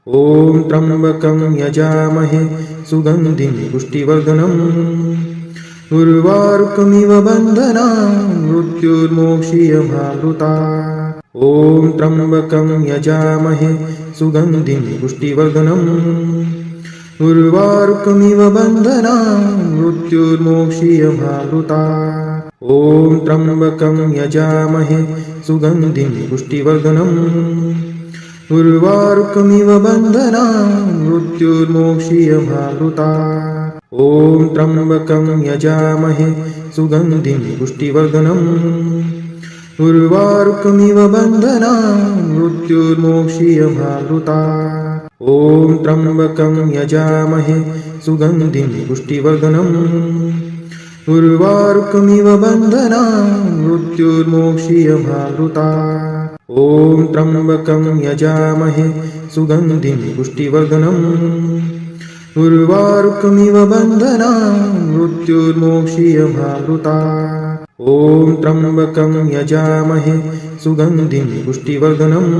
ॐ त्र्यम्बकं यजामहे सुगन्धिं पुष्टिवर्धनम् उर्वारुकमिव बन्धनान् मृत्युर्मोक्षीयमामृतात्। ॐ त्र्यम्बकं यजामहे सुगन्धिं पुष्टिवर्धनम् उर्वारुकमिव बन्धनान् मृत्युर्मोक्षीयमामृतात्। ॐ त्र्यम्बकं यजामहे सुगन्धिं पुष्टिवर्धनम् उर्वारुकमिव बन्धनान् मृत्युर्मोक्षीयमामृतात्। ॐ त्र्यम्बकं यजामहे सुगन्धिं पुष्टिवर्धनम् उर्वारुकमिव बन्धनान् मृत्युर्मोक्षीयमामृतात्। ॐ त्र्यम्बकं यजामहे सुगन्धिं पुष्टिवर्धनम् उर्वारुकमिव बन्धनान् मृत्युर्मोक्षीयमामृतात्। ॐ त्र्यम्बकं यजामहे सुगन्धिं पुष्टिवर्धनम् उर्वारुकमिव बन्धनान् मृत्युर्मोक्षीयमामृतात्। ॐ त्र्यम्बकं यजामहे सुगन्धिं पुष्टिवर्धनम्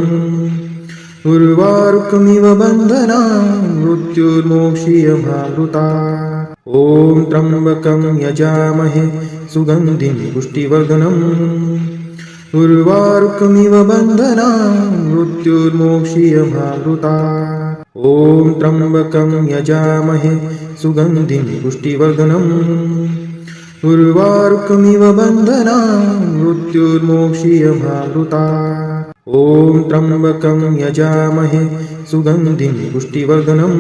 उर्वारुकमिव बन्धनान् मृत्युर्मोक्षीयमामृतात्। ॐ त्र्यम्बकं यजामहे सुगन्धिं पुष्टिवर्धनम् उर्वारुकमिव बन्धनान् मृत्युर्मोक्षीयमामृतात्। ॐ त्र्यम्बकं यजामहे सुगन्धिं पुष्टिवर्धनम् उर्वारुकमिव बन्धनान् मृत्युर्मोक्षीयमामृतात्। ॐ त्र्यम्बकं यजामहे सुगन्धिं पुष्टिवर्धनम्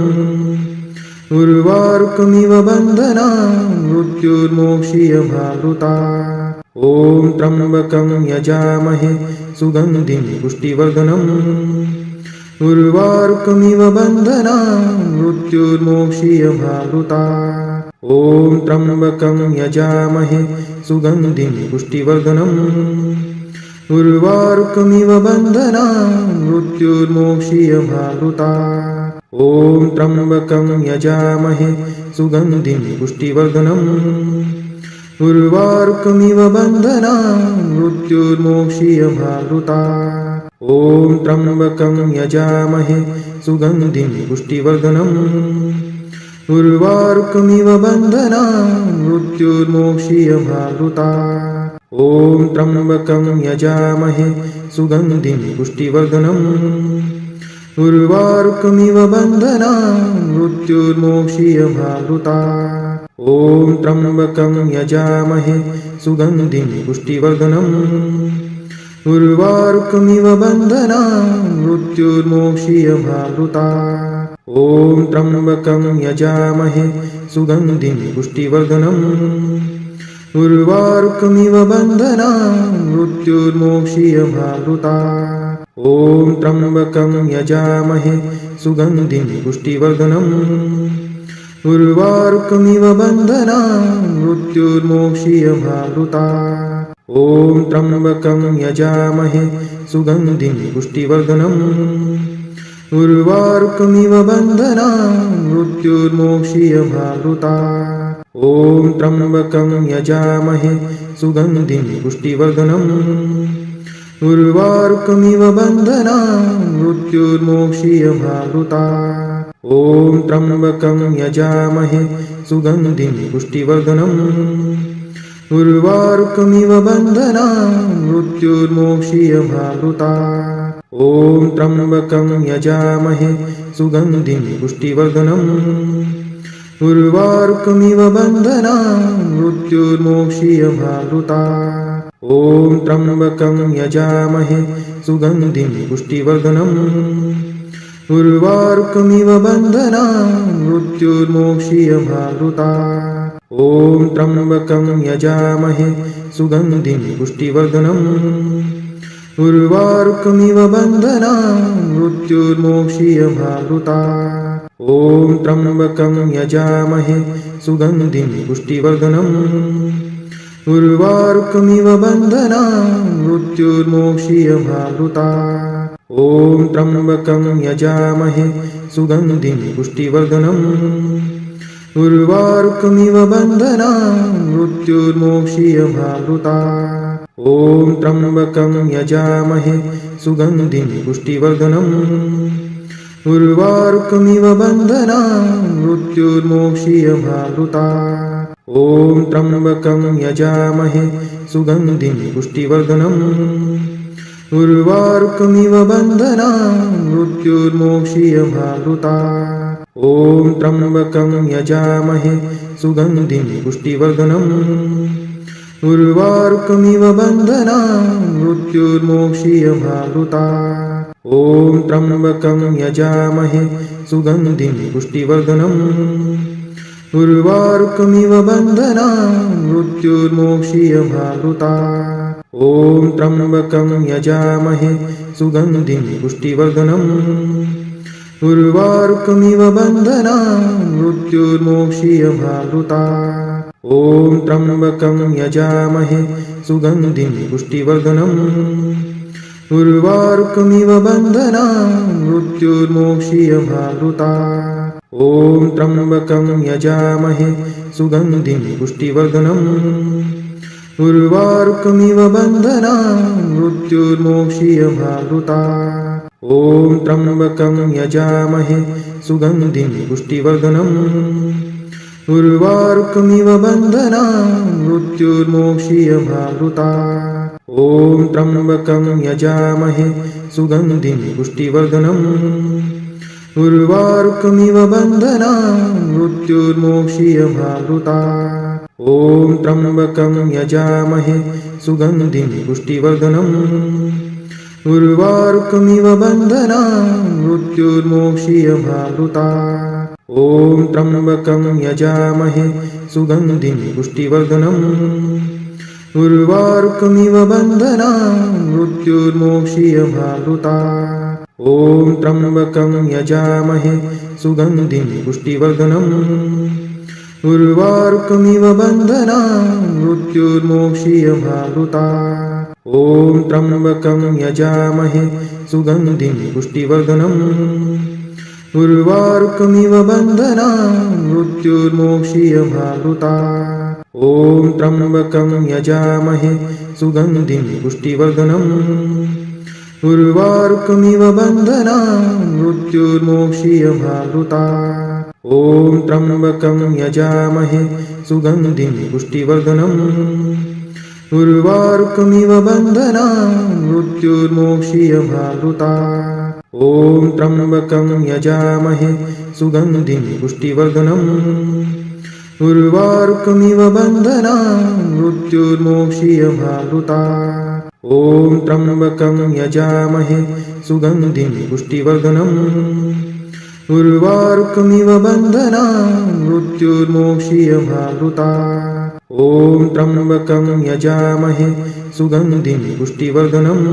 उर्वारुकमिव बन्धनान् मृत्युर्मोक्षीयमामृतात्। ॐ त्र्यम्बकं यजामहे सुगन्धिं पुष्टिवर्धनम् उर्वारुकमिव बन्धनान् मृत्युर्मोक्षीयमामृतात्। ॐ त्र्यम्बकं यजामहे सुगन्धिं पुष्टिवर्धनम् उर्वारुकमिव बन्धनान् मृत्युर्मोक्षीयमामृतात्। ॐ त्र्यम्बकं यजामहे सुगन्धिं पुष्टिवर्धनम् उर्वारुकमिव बन्धनान् मृत्युर्मोक्षीयमामृतात्। ॐ त्र्यम्बकं यजामहे सुगन्धिं पुष्टिवर्धनम् उर्वारुकमिव बन्धनान् मृत्युर्मोक्षीयमामृतात्। ॐ त्र्यम्बकं यजामहे सुगन्धिं पुष्टिवर्धनम् उर्वारुकमिव बन्धनान् मृत्युर्मोक्षीयमामृतात्। ॐ त्र्यम्बकं यजामहे सुगन्धिं पुष्टिवर्धनम् उर्वारुकमिव बन्धनान् मृत्युर्मोक्षीयमामृतात्। ॐ त्र्यम्बकं यजामहे सुगन्धिं पुष्टिवर्धनम् उर्वारुकमिव बन्धनान् मृत्युर्मोक्षीयमामृतात्। ॐ त्र्यम्बकं यजामहे सुगन्धिं पुष्टिवर्धनम् उर्वारुकमिव बन्धनान् मृत्युर्मोक्षीयमामृतात्। ॐ त्र्यम्बकं यजामहे सुगन्धिं पुष्टिवर्धनम् उर्वारुकमिव बन्धनान् मृत्युर्मोक्षीयमामृतात्। ॐ त्र्यम्बकं यजामहे सुगन्धिं पुष्टिवर्धनम् उर्वारुकमिव बन्धनान् मृत्युर्मोक्षीयमामृतात्। ॐ त्र्यम्बकं यजामहे सुगन्धिं पुष्टिवर्धनम् उर्वारुकमिव बन्धनान् मृत्युर्मोक्षीयमामृतात्। ॐ त्र्यम्बकं यजामहे सुगन्धिं पुष्टिवर्धनम् उर्वारुकमिव बन्धनान् मृत्युर्मोक्षीयमामृतात्। ॐ त्र्यम्बकं यजामहे सुगन्धिं पुष्टिवर्धनम् उर्वारुकमिव बन्धनान् मृत्युर्मोक्षीयमामृतात्। ॐ त्र्यम्बकं यजामहे सुगन्धिं पुष्टिवर्धनम् उर्वारुकमिव बन्धनान् मृत्युर्मोक्षीयमामृतात्। ॐ त्र्यम्बकं यजामहे सुगन्धिं पुष्टिवर्धनम् उर्वारुकमिव बन्धनान् मृत्युर्मोक्षीयमामृतात्। ॐ त्र्यम्बकं यजामहे सुगन्धिं पुष्टिवर्धनम् उर्वारुकमिव बन्धनान् मृत्युर्मोक्षीयमामृतात्। ॐ त्र्यम्बकं यजामहे सुगन्धिं पुष्टिवर्धनम् उर्वारुकमिव बन्धनान् मृत्युर्मोक्षीयमामृतात्। ॐ त्र्यम्बकं यजामहे सुगन्धिं पुष्टिवर्धनम्। उर्वारुकमिव बन्धनान् मृत्युर्मोक्षीयमामृतात्। ॐ त्र्यम्बकं यजामहे सुगन्धिं पुष्टिवर्धनम्। उर्वारुकमिव बन्धनान् मृत्युर्मोक्षीयमामृतात्। ॐ त्र्यम्बकं यजामहे सुगन्धिं पुष्टिवर्धनम्। उर्वारुकमिव बन्धनान् मृत्युर्मोक्षीयमामृतात्। ॐ त्र्यम्बकं यजामहे सुगन्धिं पुष्टिवर्धनम्। उर्वारुकमिव बन्धनान् मृत्युर्मोक्षीयमामृतात्। ॐ त्र्यम्बकं यजामहे सुगन्धिं पुष्टिवर्धनम्। उर्वारुकमिव बन्धनान् मृत्युर्मोक्षीयमामृतात्। ॐ त्र्यम्बकं यजामहे सुगन्धिं पुष्टिवर्धनम्। उर्वारुकमिव बन्धनान् मृत्युर्मोक्षीयमामृतात्। ॐ त्र्यम्बकं यजामहे सुगन्धिं पुष्टिवर्धनम्। उर्वारुकमिव बन्धनान् मृत्युर्मोक्षीयमामृतात्। ॐ त्र्यम्बकं यजामहे सुगन्धिं पुष्टिवर्धनम्। उर्वारुकमिव बन्धनान् मृत्युर्मोक्षीयमामृतात्। ॐ त्र्यम्बकं यजामहे सुगन्धिं पुष्टिवर्धनम्। उर्वारुकमिव बन्धनान् मृत्युर्मोक्षीयमामृतात्। ॐ त्र्यम्बकं यजामहे सुगन्धिं पुष्टिवर्धनम्। उर्वारुकमिव बन्धनान् मृत्युर्मोक्षीयमामृतात्। ॐ त्र्यम्बकं यजामहे सुगन्धिं पुष्टिवर्धनम्। उर्वारुकमिव बन्धनान् मृत्युर्मोक्षीयमामृतात्। ॐ त्र्यम्बकं यजामहे सुगन्धिं पुष्टिवर्धनम्। उर्वारुकमिव बन्धनान् मृत्युर्मोक्षीयमामृतात्। ॐ त्र्यम्बकं यजामहे सुगन्धिं पुष्टिवर्धनम्। उर्वारुकमिव बन्धनान् मृत्युर्मोक्षीयमामृतात्। ॐ त्र्यम्बकं यजामहे सुगन्धिं पुष्टिवर्धनम्। उर्वारुकमिव बन्धनान् मृत्युर्मोक्षीयमामृतात्। ॐ त्र्यम्बकं यजामहे सुगन्धिं पुष्टिवर्धनम्। उर्वारुकमिव बन्धनान् मृत्युर्मोक्षीयमामृतात्। ॐ त्र्यम्बकं यजामहे सुगन्धिं पुष्टिवर्धनम्। उर्वारुकमिव बन्धनान् मृत्युर्मोक्षीयमामृतात्। ॐ त्र्यम्बकं यजामहे सुगन्धिं पुष्टिवर्धनम्।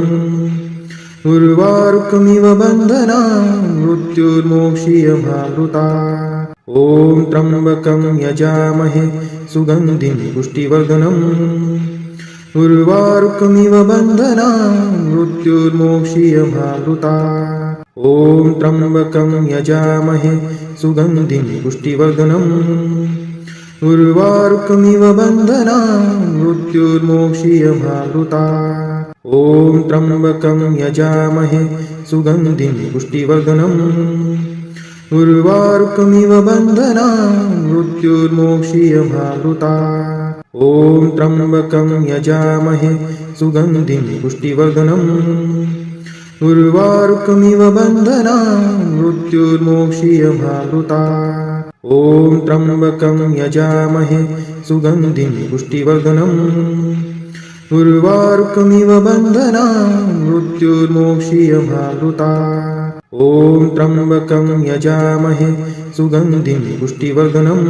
उर्वारुकमिव बन्धनान् मृत्युर्मोक्षीयमामृतात्। ॐ त्र्यम्बकं यजामहे सुगन्धिं पुष्टिवर्धनम्। उर्वारुकमिव बन्धनान् मृत्युर्मोक्षीयमामृतात्। ॐ त्र्यम्बकं यजामहे सुगन्धिं पुष्टिवर्धनम्। उर्वारुकमिव बन्धनान् मृत्युर्मोक्षीयमामृतात्। ॐ त्र्यम्बकं यजामहे सुगन्धिं पुष्टिवर्धनम्। उर्वारुकमिव बन्धनान् मृत्युर्मोक्षीयमामृतात्। ॐ त्र्यम्बकं यजामहे सुगन्धिं पुष्टिवर्धनम्। उर्वारुकमिव बन्धनान् मृत्युर्मोक्षीयमामृतात्। ॐ त्र्यम्बकं यजामहे सुगन्धिं पुष्टिवर्धनम्। उर्वारुकमिव बन्धनान् मृत्युर्मोक्षीयमामृतात्। ॐ त्र्यम्बकं यजामहे सुगन्धिं पुष्टिवर्धनम्।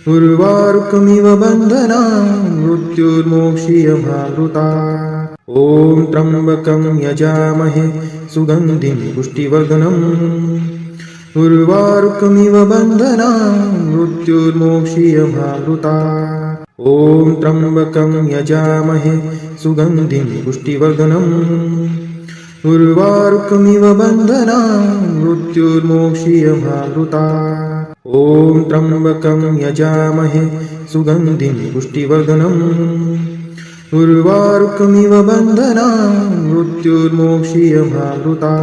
उर्वारुकमिव बन्धनान् मृत्युर्मोक्षीयमामृतात्। ॐ त्र्यम्बकं यजामहे सुगन्धिं पुष्टिवर्धनम्। उर्वारुकमिव बन्धनान् मृत्युर्मोक्षीयमामृतात्। ॐ त्र्यम्बकं यजामहे सुगन्धिं पुष्टिवर्धनम्। उर्वारुकमिव बन्धनान् मृत्युर्मोक्षीयमामृतात्। ॐ त्र्यम्बकं यजामहे सुगन्धिं पुष्टिवर्धनम्। उर्वारुकमिव बन्धनान् मृत्युर्मोक्षीयमावृता।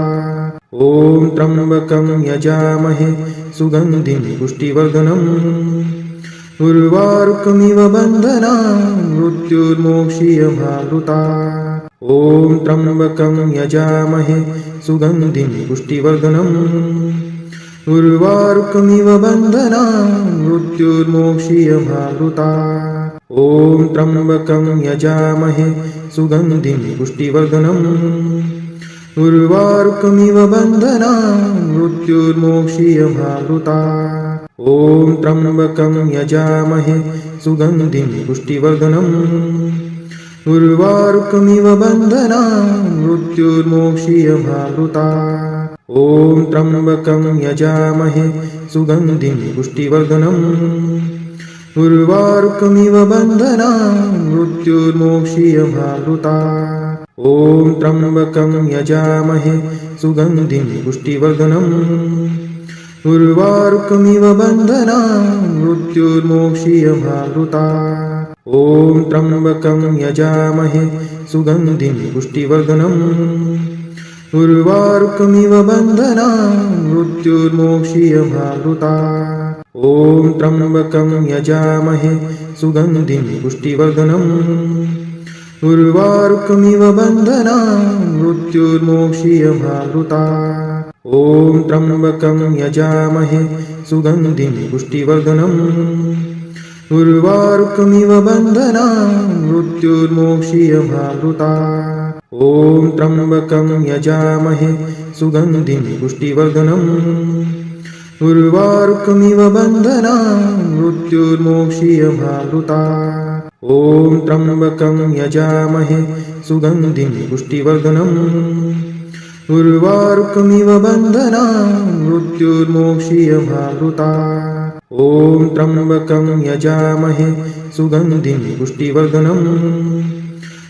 ॐ त्र्यम्बकं यजामहे सुगन्धिं पुष्टिवर्धनम्। उर्वारुकमिव बन्धनान् मृत्युर्मोक्षीयमावृता। ॐ त्र्यम्बकं यजामहे सुगन्धिं पुष्टिवर्धनम्। उर्वारुकमिव बन्धनान् मृत्युर्मोक्षीयमावृता। ॐ त्र्यम्बकं यजामहे सुगन्धिं पुष्टिवर्धनम्। उर्वारुकमिव बन्धनान् मृत्युर्मोक्षीयमावृता। ॐ त्र्यम्बकं यजामहे सुगन्धिं पुष्टिवर्धनम्। उर्वारुकमिव बन्धनान् मृत्युर्मोक्षीयमावृता। ॐ त्र्यम्बकं यजामहे सुगन्धिं पुष्टिवर्धनम्। उर्वारुकमिव बन्धनान् मृत्युर्मोक्षीयमावृता। ॐ त्र्यम्बकं यजामहे सुगन्धिं पुष्टिवर्धनम्। उर्वारुकमिव बन्धनान् मृत्युर्मोक्षीयमावृता। ॐ त्र्यम्बकं यजामहे सुगन्धिं पुष्टिवर्धनम्। उर्वारुकमिव बन्धनान् मृत्युर्मोक्षीयमावृता। ॐ त्र्यम्बकं यजामहे सुगन्धिं पुष्टिवर्धनम्। उर्वारुकमिव बन्धनान् मृत्युर्मोक्षीयमावृता। ॐ त्र्यम्बकं यजामहे सुगन्धिं पुष्टिवर्धनम्। उर्वारुकमिव बन्धनान् मृत्युर्मोक्षीयमावृता। ॐ त्र्यम्बकं यजामहे सुगन्धिं पुष्टिवर्धनम्। उर्वारुकमिव बन्धनान् मृत्युर्मोक्षीयमावृता। ॐ त्र्यम्बकं यजामहे सुगन्धिं पुष्टिवर्धनम्। उर्वारुकमिव बन्धनान् मृत्युर्मोक्षीयमावृता। ॐ त्र्यम्बकं यजामहे सुगन्धिं पुष्टिवर्धनम्।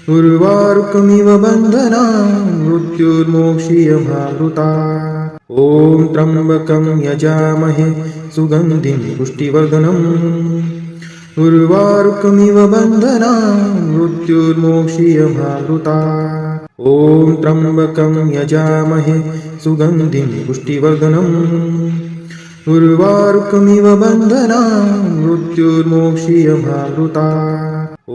उर्वारुकमिव बन्धनान् मृत्युर्मोक्षीयमावृता। ॐ त्र्यम्बकं यजामहे सुगन्धिं पुष्टिवर्धनम्। उर्वारुकमिव बन्धनान् मृत्युर्मोक्षीयमावृता। ॐ त्र्यम्बकं यजामहे सुगन्धिं पुष्टिवर्धनम्। उर्वारुकमिव बन्धनान् मृत्युर्मोक्षीयमावृता। ॐ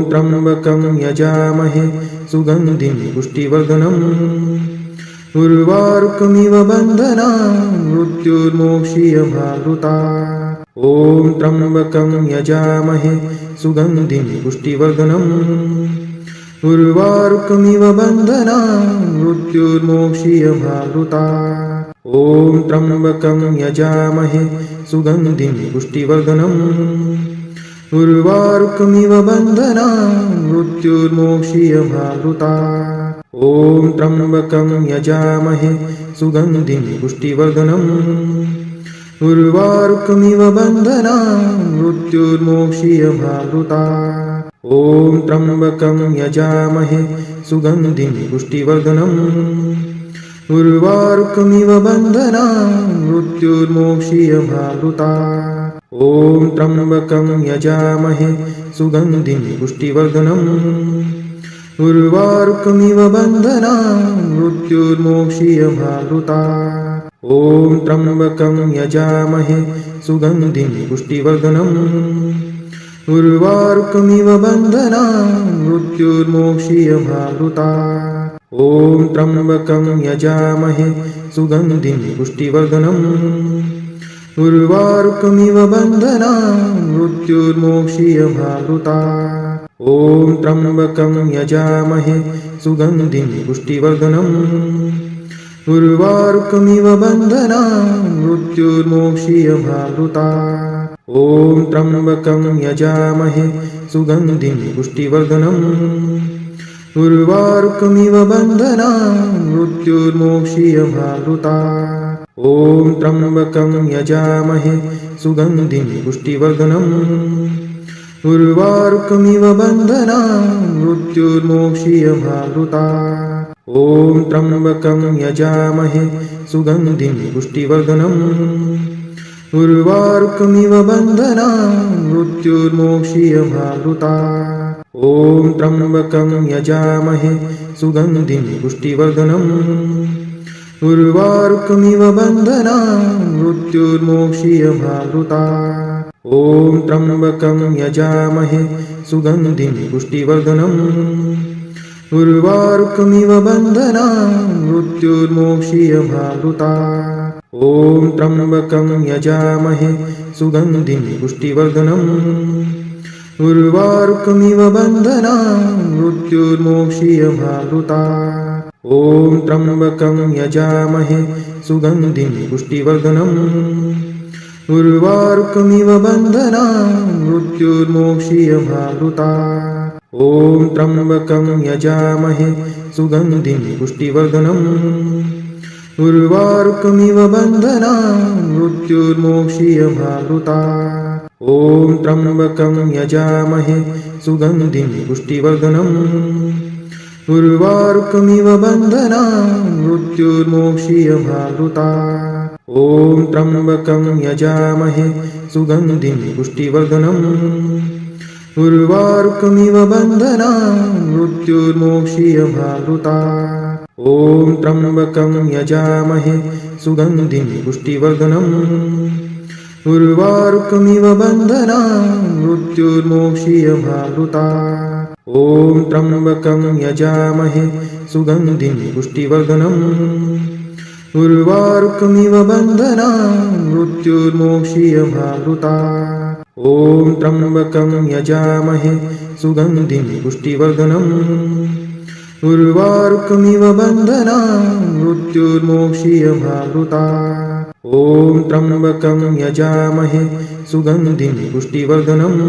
त्र्यम्बकं यजामहे सुगन्धिं पुष्टिवर्धनम्। उर्वारुकमिव बन्धनान् मृत्युर्मोक्षीयमावृता। ॐ त्र्यम्बकं यजामहे सुगन्धिं पुष्टिवर्धनम्। उर्वारुकमिव बन्धनान् मृत्युर्मोक्षीयमावृता। ॐ त्र्यम्बकं यजामहे सुगन्धिं पुष्टिवर्धनम्। उर्वारुकमिव बन्धनान् मृत्युर्मोक्षीयमावृता। ॐ त्र्यम्बकं यजामहे सुगन्धिं पुष्टिवर्धनम्। उर्वारुकमिव बन्धनान् मृत्युर्मोक्षीयमावृता। ॐ त्र्यम्बकं यजामहे सुगन्धिं पुष्टिवर्धनम्। उर्वारुकमिव बन्धनान् मृत्युर्मोक्षीयमावृता। ॐ त्र्यम्बकं यजामहे सुगन्धिं पुष्टिवर्धनम्। उर्वारुकमिव बन्धनान् मृत्युर्मोक्षीयमावृता। ॐ त्र्यम्बकं यजामहे सुगन्धिं पुष्टिवर्धनम्। उर्वारुकमिव बन्धनान् मृत्युर्मोक्षीयमावृता। ॐ त्र्यम्बकं यजामहे सुगन्धिं पुष्टिवर्धनम्। उर्वारुकमिव बन्धनान् मृत्युर्मोक्षीयमावृता। ॐ त्र्यम्बकं यजामहे सुगन्धिं पुष्टिवर्धनम्। उर्वारुकमिव बन्धनान् मृत्युर्मोक्षीयमावृता। ॐ त्र्यम्बकं यजामहे सुगन्धिं पुष्टिवर्धनम्। उर्वारुकमिव बन्धनान् मृत्युर्मोक्षीयमावृता। ॐ त्र्यम्बकं यजामहे सुगन्धिं पुष्टिवर्धनम्। उर्वारुकमिव बन्धनान् मृत्युर्मोक्षीयमावृता। ॐ त्र्यम्बकं यजामहे सुगन्धिं पुष्टिवर्धनम्। उर्वारुकमिव बन्धनान् मृत्युर्मोक्षीयमावृता। ॐ त्र्यम्बकं यजामहे सुगन्धिं पुष्टिवर्धनम् उर्वारुकमिव बन्धनान् मृत्युर्मोक्षीयमावृतात् ॐ त्र्यम्बकं यजामहे सुगन्धिं पुष्टिवर्धनम् उर्वारुकमिव बन्धनान् मृत्युर्मोक्षीयमावृतात् ॐ त्र्यम्बकं यजामहे सुगन्धिं पुष्टिवर्धनम् उर्वारुकमिव बन्धनान् मृत्युर्मोक्षीयमावृतात् ॐ त्र्यम्बकं यजामहे सुगन्धिं पुष्टिवर्धनम् उर्वारुकमिव बन्धनान् मृत्युर्मोक्षीयमावृतात् ॐ त्र्यम्बकं यजामहे सुगन्धिं पुष्टिवर्धनम् उर्वारुकमिव बन्धनान् मृत्युर्मोक्षीयमावृतात् ॐ त्र्यम्बकं यजामहे सुगन्धिं पुष्टिवर्धनम् उर्वारुकमिव बन्धनान् मृत्युर्मोक्षीयमावृतात् ॐ त्र्यम्बकं यजामहे सुगन्धिं पुष्टिवर्धनम् उर्वारुकमिव बन्धनान् मृत्युर्मोक्षीयमावृतात् ॐ त्र्यम्बकं यजामहे सुगन्धिं पुष्टिवर्धनम् उर्वारुकमिव बन्धनान् मृत्युर्मोक्षीयमावृतात् ॐ त्र्यम्बकं यजामहे सुगन्धिं पुष्टिवर्धनम् उर्वारुकमिव बन्धनान् मृत्युर्मोक्षीयमावृतात् ॐ त्र्यम्बकं यजामहे सुगन्धिं पुष्टिवर्धनम् उर्वारुकमिव बन्धनान् मृत्युर्मोक्षीयमावृतात् ॐ त्र्यम्बकं यजामहे सुगन्धिं पुष्टिवर्धनम्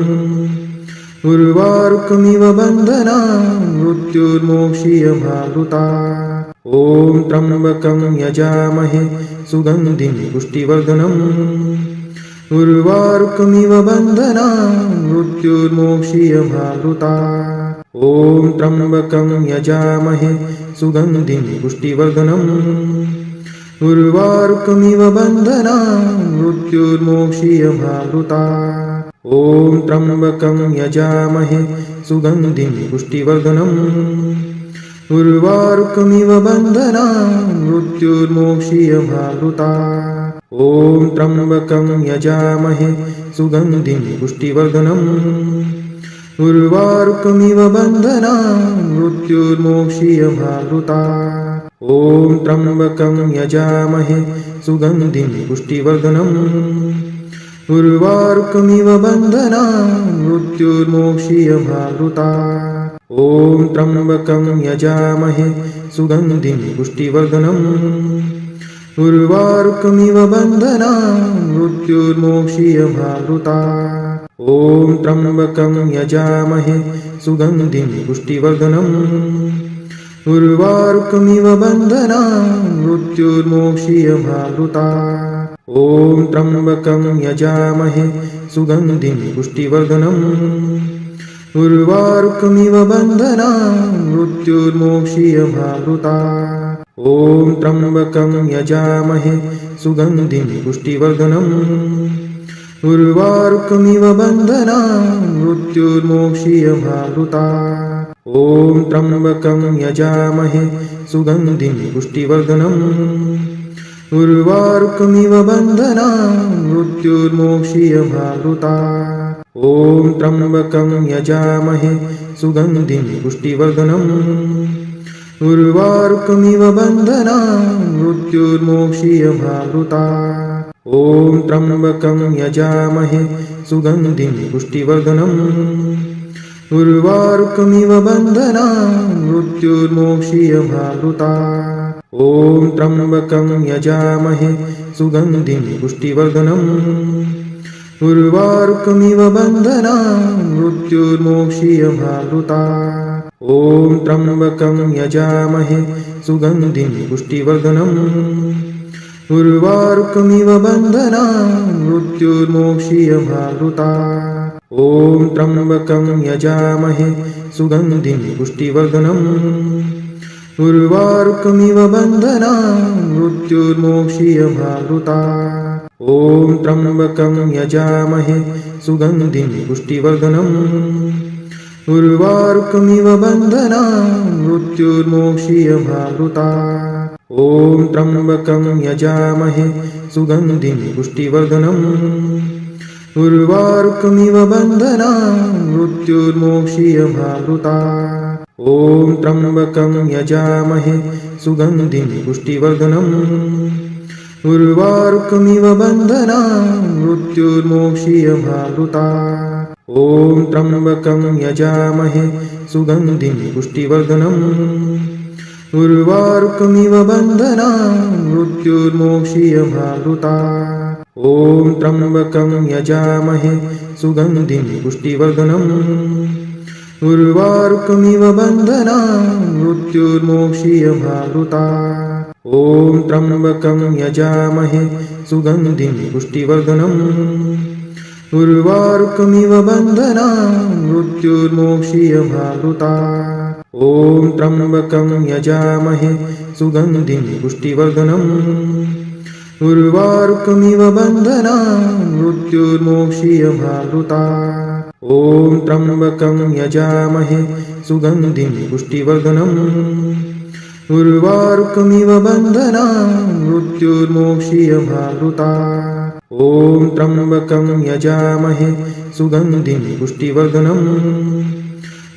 उर्वारुकमिव बन्धनान् मृत्युर्मोक्षीयमावृतात् ॐ त्र्यम्बकं यजामहे सुगन्धिं पुष्टिवर्धनम् उर्वारुकमिव बन्धनान् मृत्युर्मोक्षीयमावृतात् ॐ त्र्यम्बकं यजामहे सुगन्धिं पुष्टिवर्धनम् उर्वारुकमिव बन्धनान् मृत्युर्मोक्षीयमावृतात् ॐ त्र्यम्बकं यजामहे सुगन्धिं पुष्टिवर्धनम् उर्वारुकमिव बन्धनान् मृत्युर्मोक्षीयमावृतात् ॐ त्र्यम्बकं यजामहे सुगन्धिं पुष्टिवर्धनम् उर्वारुकमिव बन्धनान् मृत्युर्मोक्षीयमावृतात् ॐ त्र्यम्बकं यजामहे सुगन्धिं पुष्टिवर्धनम् उर्वारुकमिव बन्धनान् मृत्युर्मोक्षीयमावृतात् ॐ त्र्यम्बकं यजामहे सुगन्धिं पुष्टिवर्धनम् उर्वारुकमिव बन्धनान् मृत्युर्मोक्षीयमावृतात् ॐ त्र्यम्बकं यजामहे सुगन्धिं पुष्टिवर्धनम् उर्वारुकमिव बन्धनान् मृत्युर्मोक्षीयमावृतात् ॐ त्र्यम्बकं यजामहे सुगन्धिं पुष्टिवर्धनम् उर्वारुकमिव बन्धनान् मृत्युर्मोक्षीयमावृतात् ॐ त्र्यम्बकं यजामहे सुगन्धिं पुष्टिवर्धनम् उर्वारुकमिव बन्धनान् मृत्युर्मोक्षीयमावृतात् ॐ त्र्यम्बकं यजामहे सुगन्धिं पुष्टिवर्धनम् उर्वारुकमिव बन्धनान् मृत्युर्मोक्षीयमावृतात् ॐ त्र्यम्बकं यजामहे सुगन्धिं पुष्टिवर्धनम् उर्वारुकमिव बन्धनान् मृत्युर्मोक्षीयमावृतात् ॐ त्र्यम्बकं यजामहे सुगन्धिं पुष्टिवर्धनम् उर्वारुकमिव बन्धनान् मृत्युर्मोक्षीयमावृतात् ॐ त्र्यम्बकं यजामहे सुगन्धिं पुष्टिवर्धनम् उर्वारुकमिव बन्धनान् मृत्युर्मोक्षीयमावृतात् ॐ त्र्यम्बकं यजामहे सुगन्धिं पुष्टिवर्धनम् उर्वारुकमिव बन्धनान् मृत्युर्मोक्षीयमावृतात् ॐ त्र्यम्बकं यजामहे सुगन्धिं पुष्टिवर्धनम् उर्वारुकमिव बन्धनान् मृत्युर्मोक्षीयमावृतात् ॐ त्र्यम्बकं यजामहे सुगन्धिं पुष्टिवर्धनम् उर्वारुकमिव बन्धनान् मृत्युर्मोक्षीयमामृता ॐ त्र्यम्बकं यजामहे सुगन्धिं पुष्टिवर्धनम् उर्वारुकमिव बन्धनान् मृत्युर्मोक्षीयमामृता ॐ त्र्यम्बकं यजामहे सुगन्धिं पुष्टिवर्धनम् उर्वारुकमिव बन्धनान् मृत्युर्मोक्षीयमामृता ॐ त्र्यम्बकं यजामहे सुगन्धिं पुष्टिवर्धनम् उर्वारुकमिव बन्धनान् मृत्युर्मोक्षीयमामृता ॐ त्र्यम्बकं यजामहे सुगन्धिं पुष्टिवर्धनम् उर्वारुकमिव बन्धनान् मृत्युर्मोक्षीयमामृता ॐ त्र्यम्बकं यजामहे सुगन्धिं पुष्टिवर्धनम् उर्वारुकमिव बन्धनान् मृत्युर्मोक्षीयमामृता ॐ त्र्यम्बकं यजामहे सुगन्धिं पुष्टिवर्धनम् उर्वारुकमिव बन्धनान् मृत्युर्मोक्षीयमामृता ॐ त्र्यम्बकं यजामहे सुगन्धिं पुष्टिवर्धनम् उर्वारुकमिव बन्धनान् मृत्युर्मोक्षीयमामृता ॐ त्र्यम्बकं यजामहे सुगन्धिं पुष्टिवर्धनम्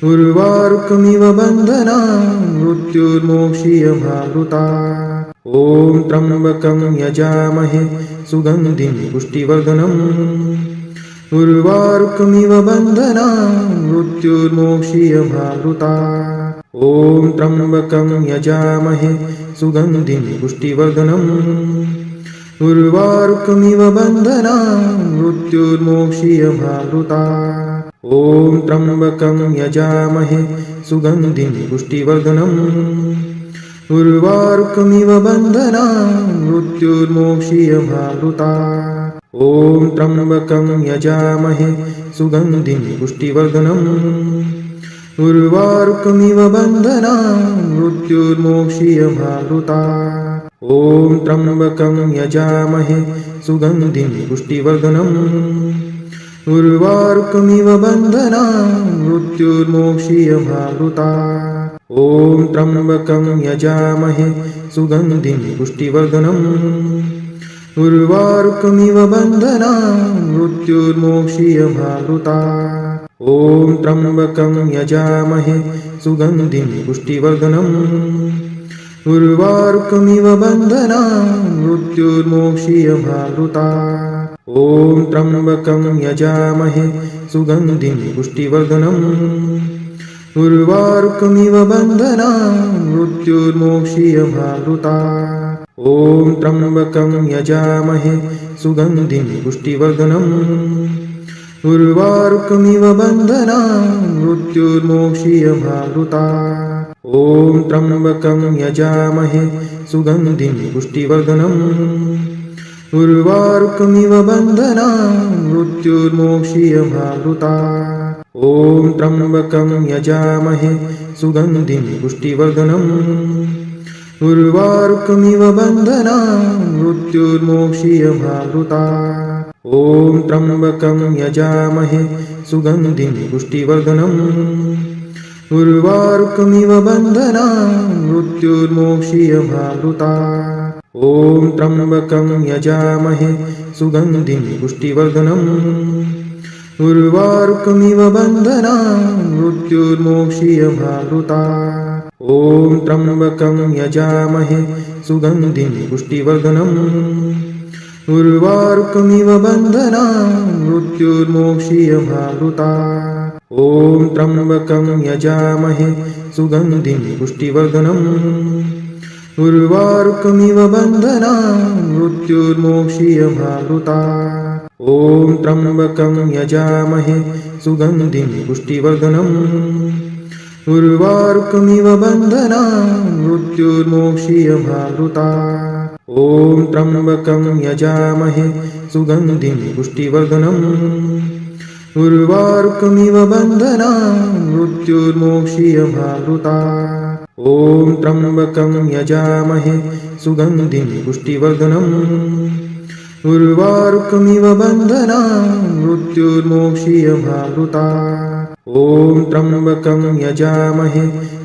उर्वारुकमिव बन्धनान् मृत्युर्मोक्षीयमामृता ॐ त्र्यम्बकं यजामहे सुगन्धिं पुष्टिवर्धनम् उर्वारुकमिव बन्धनान् मृत्युर्मोक्षीयमामृता ॐ त्र्यम्बकं यजामहे सुगन्धिं पुष्टिवर्धनम् उर्वारुकमिव बन्धनान् मृत्युर्मोक्षीयमामृता ॐ त्र्यम्बकं यजामहे सुगन्धिं पुष्टिवर्धनम् उर्वारुकमिव बन्धनान् मृत्युर्मोक्षीयमामृता ॐ त्र्यम्बकं यजामहे सुगन्धिं पुष्टिवर्धनम् उर्वारुकमिव बन्धनान् मृत्युर्मोक्षीयमामृता ॐ त्र्यम्बकं यजामहे सुगन्धिं पुष्टिवर्धनम् उर्वारुकमिव बन्धनान् मृत्युर्मोक्षीयमामृता ॐ त्र्यम्बकं यजामहे सुगन्धिं पुष्टिवर्धनम् उर्वारुकमिव बन्धनान् मृत्युर्मोक्षीयमामृता ॐ त्र्यम्बकं यजामहे सुगन्धिं पुष्टिवर्धनम् उर्वारुकमिव बन्धनान् मृत्युर्मोक्षीयमामृता ॐ त्र्यम्बकं यजामहे सुगन्धिं पुष्टिवर्धनम् उर्वारुकमिव बन्धनान् मृत्युर्मोक्षीयमामृता ॐ त्र्यम्बकं यजामहे सुगन्धिं पुष्टिवर्धनम् उर्वारुकमिव बन्धनान् मृत्युर्मोक्षीयमामृता ॐ त्र्यम्बकं यजामहे सुगन्धिं पुष्टिवर्धनम् उर्वारुकमिव बन्धनान् मृत्युर्मोक्षीयमामृता ॐ त्र्यम्बकं यजामहे सुगन्धिं पुष्टिवर्धनम् उर्वारुकमिव बन्धनान् मृत्युर्मोक्षीयमामृता ॐ त्र्यम्बकं यजामहे सुगन्धिं पुष्टिवर्धनम् उर्वारुकमिव बन्धनान् मृत्युर्मोक्षीयमामृता ॐ त्र्यम्बकं यजामहे सुगन्धिं पुष्टिवर्धनम् उर्वारुकमिव बन्धनान् मृत्युर्मोक्षीयमामृता ॐ त्र्यम्बकं यजामहे सुगन्धिं पुष्टिवर्धनम् उर्वारुकमिव बन्धनान् मृत्युर्मोक्षीयमामृता ॐ त्र्यम्बकं यजामहे सुगन्धिं पुष्टिवर्धनम् उर्वारुकमिव बन्धनान् मृत्युर्मोक्षीयमामृता ॐ त्र्यम्बकं यजामहे सुगन्धिं पुष्टिवर्धनम् उर्वारुकमिव बन्धनान् मृत्युर्मोक्षीयमामृता ॐ त्र्यम्बकं यजामहे सुगन्धिं पुष्टिवर्धनम् उर्वारुकमिव बन्धनान् मृत्युर्मोक्षीयमामृता ॐ त्र्यम्बकं यजामहे सुगन्धिं पुष्टिवर्धनम् उर्वारुकमिव बन्धनान् मृत्युर्मोक्षीयमामृता ॐ त्र्यम्बकं यजामहे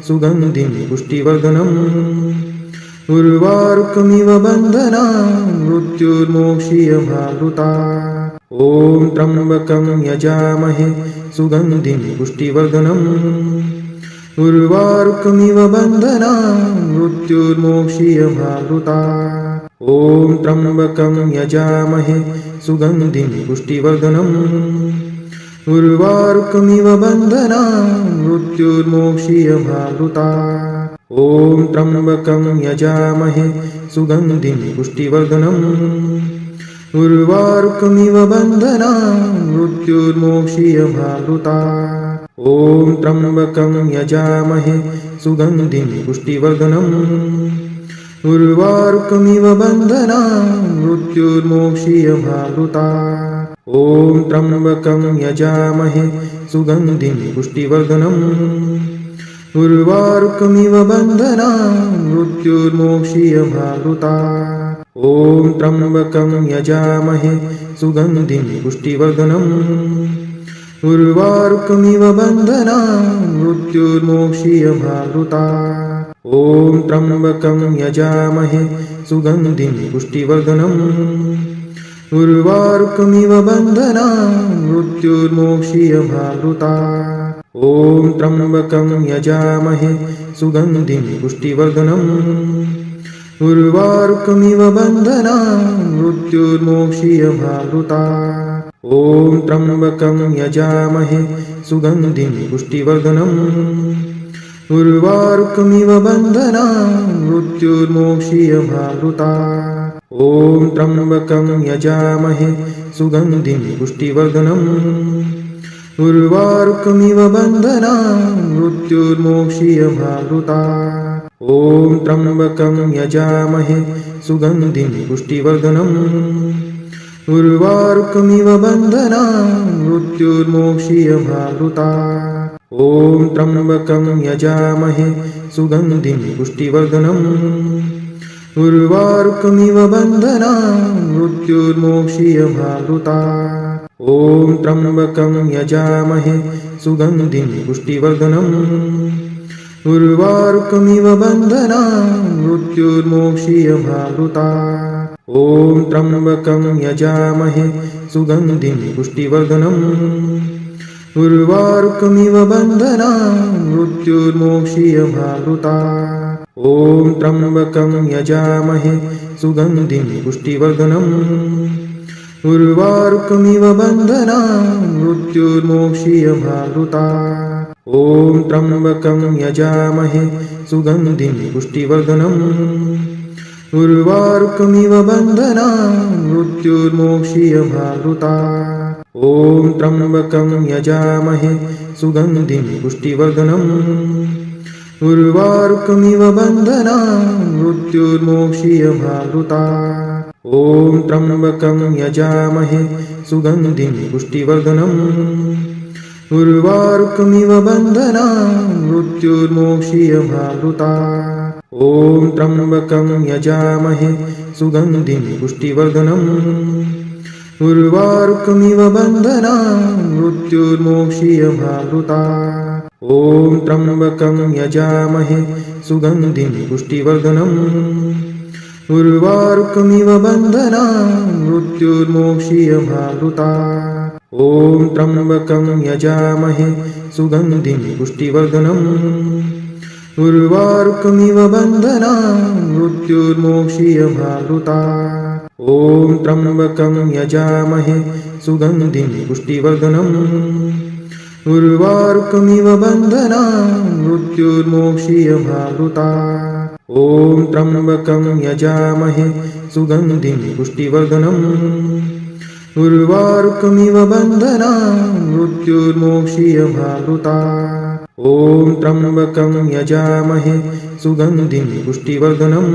सुगन्धिं पुष्टिवर्धनम् उर्वारुकमिव बन्धनान् मृत्युर्मोक्षीयमामृतात् ॐ त्र्यम्बकं यजामहे सुगन्धिं पुष्टिवर्धनम् उर्वारुकमिव बन्धनान् मृत्युर्मोक्षीयमामृतात् ॐ त्र्यम्बकं यजामहे सुगन्धिं पुष्टिवर्धनम् उर्वारुकमिव बन्धनान् मृत्युर्मोक्षीयमामृतात् ॐ त्र्यम्बकं यजामहे सुगन्धिं पुष्टिवर्धनम् उर्वारुकमिव बन्धनान् मृत्युर्मोक्षीयमामृतात् ॐ त्र्यम्बकं यजामहे सुगन्धिं पुष्टिवर्धनम् उर्वारुकमिव बन्धनान् मृत्युर्मोक्षीयमामृतात् ॐ त्र्यम्बकं यजामहे सुगन्धिं पुष्टिवर्धनम् उर्वारुकमिव बन्धनान् मृत्युर्मोक्षीयमामृतात् ॐ त्र्यम्बकं यजामहे सुगन्धिं पुष्टिवर्धनम् उर्वारुकमिव बन्धनान् मृत्युर्मोक्षीयमामृतात् ॐ त्र्यम्बकं यजामहे सुगन्धिं पुष्टिवर्धनम् उर्वारुकमिव बन्धनान् मृत्युर्मोक्षीयमामृतात् ॐ त्र्यम्बकं यजामहे सुगन्धिं पुष्टिवर्धनम् उर्वारुकमिव बन्धनान् मृत्युर्मोक्षीयमामृतात् ॐ त्र्यम्बकं यजामहे सुगन्धिं पुष्टिवर्धनम् उर्वारुकमिव बन्धनान् मृत्युर्मोक्षीयमामृतात् ॐ त्र्यम्बकं यजामहे सुगन्धिं पुष्टिवर्धनम् उर्वारुकमिव बन्धनान् मृत्युर्मोक्षीयमामृतात् ॐ त्र्यम्बकं यजामहे सुगन्धिं पुष्टिवर्धनम् उर्वारुकमिव बन्धनान् मृत्युर्मोक्षीयमामृतात् ॐ त्र्यम्बकं यजामहे सुगन्धिं पुष्टिवर्धनम् उर्वारुकमिव बन्धनान् मृत्युर्मोक्षीयमामृतात् ॐ त्र्यम्बकं यजामहे सुगन्धिं पुष्टिवर्धनम् उर्वारुकमिव बन्धनान् मृत्युर्मोक्षीयमामृतात् ॐ त्र्यम्बकं यजामहे सुगन्धिं पुष्टिवर्धनम् उर्वारुकमिव बन्धनान् मृत्युर्मोक्षीयमामृतात् ॐ त्र्यम्बकं यजामहे सुगन्धिं पुष्टिवर्धनम् उर्वारुकमिव बन्धनान् मृत्युर्मोक्षीयमामृतात् ॐ त्र्यम्बकं यजामहे सुगन्धिं पुष्टिवर्धनम् उर्वारुकमिव बन्धनान् मृत्युर्मोक्षीयमामृतात् ॐ त्र्यम्बकं यजामहे सुगन्धिं पुष्टिवर्धनम् उर्वारुकमिव बन्धनान् मृत्युर्मोक्षीयमामृतात् ॐ त्र्यम्बकं यजामहे सुगन्धिं पुष्टिवर्धनम् उर्वारुकमिव बन्धनान् मृत्युर्मोक्षीयमामृतात् ॐ त्र्यम्बकं यजामहे सुगन्धिं पुष्टिवर्धनम् उर्वारुकमिव बन्धनान् मृत्युर्मोक्षीयमामृतात् ॐ त्र्यम्बकं यजामहे सुगन्धिं पुष्टिवर्धनम् उर्वारुकमिव बन्धनान् मृत्युर्मोक्षीयमामृतात् ॐ त्र्यम्बकं यजामहे सुगन्धिं पुष्टिवर्धनम् उर्वारुकमिव बन्धनान् मृत्युर्मोक्षीयमामृतात् ॐ त्र्यम्बकं यजामहे सुगन्धिं पुष्टिवर्धनम् उर्वारुकमिव बन्धनान् मृत्युर्मोक्षीयमामृतात् ॐ त्र्यम्बकं यजामहे सुगन्धिं पुष्टिवर्धनम् उर्वारुकमिव बन्धनान् मृत्युर्मोक्षीयमामृतात् ॐ त्र्यम्बकं यजामहे सुगन्धिं पुष्टिवर्धनम्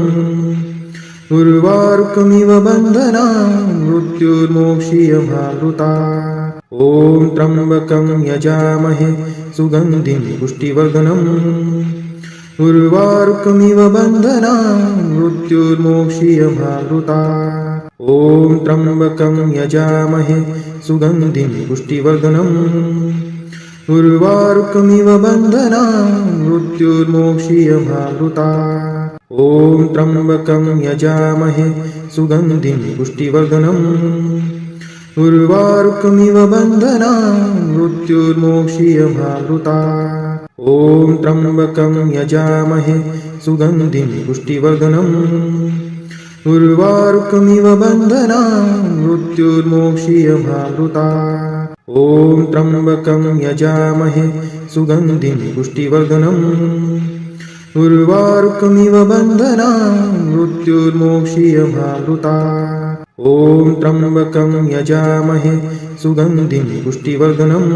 उर्वारुकमिव बन्धनान् मृत्युर्मोक्षीयमामृतात् ॐ त्र्यम्बकं यजामहे सुगन्धिं पुष्टिवर्धनम् उर्वारुकमिव बन्धनान् मृत्युर्मोक्षीयमामृतात् ॐ त्र्यम्बकं यजामहे सुगन्धिं पुष्टिवर्धनम् उर्वारुकमिव बन्धनान् मृत्युर्मोक्षीयमामृतात्। ॐ त्र्यम्बकं यजामहे सुगन्धिं पुष्टिवर्धनम्। उर्वारुकमिव बन्धनान् मृत्युर्मोक्षीयमामृतात्। ॐ त्र्यम्बकं यजामहे सुगन्धिं पुष्टिवर्धनम्। उर्वारुकमिव बन्धनान् मृत्युर्मोक्षीयमामृतात्। ॐ त्र्यम्बकं यजामहे सुगन्धिं पुष्टिवर्धनम्। उर्वारुकमिव बन्धनान् मृत्युर्मोक्षीयमामृतात्। ॐ त्र्यम्बकं यजामहे सुगन्धिं पुष्टिवर्धनम्।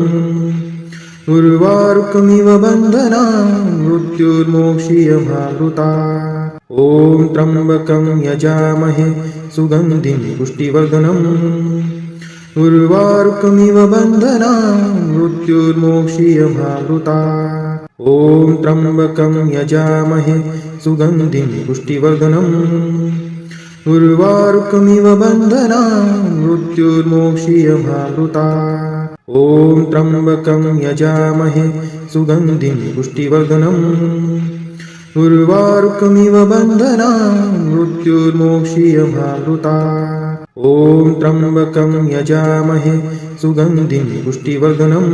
उर्वारुकमिव बन्धनान् मृत्युर्मोक्षीयमामृतात्। ॐ त्र्यम्बकं यजामहे सुगन्धिं पुष्टिवर्धनम्। उर्वारुकमिव बन्धनान् मृत्युर्मोक्षीयमामृतात्। ॐ त्र्यम्बकं यजामहे सुगन्धिं पुष्टिवर्धनम्। उर्वारुकमिव बन्धनान् मृत्युर्मोक्षीयमामृतात्। ॐ त्र्यम्बकं यजामहे सुगन्धिं पुष्टिवर्धनम्। उर्वारुकमिव बन्धनान् मृत्युर्मोक्षीयमामृतात्। ॐ त्र्यम्बकं यजामहे सुगन्धिं पुष्टिवर्धनम्।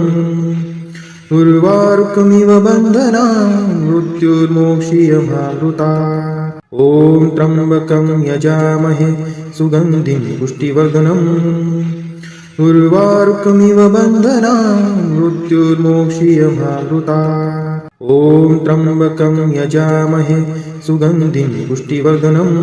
उर्वारुकमिव बन्धनान् मृत्युर्मोक्षीयमामृतात्। ॐ त्र्यम्बकं यजामहे सुगन्धिं पुष्टिवर्धनम्। उर्वारुकमिव बन्धनान् मृत्युर्मोक्षीयमामृतात्। ॐ त्र्यम्बकं यजामहे सुगन्धिं पुष्टिवर्धनम्।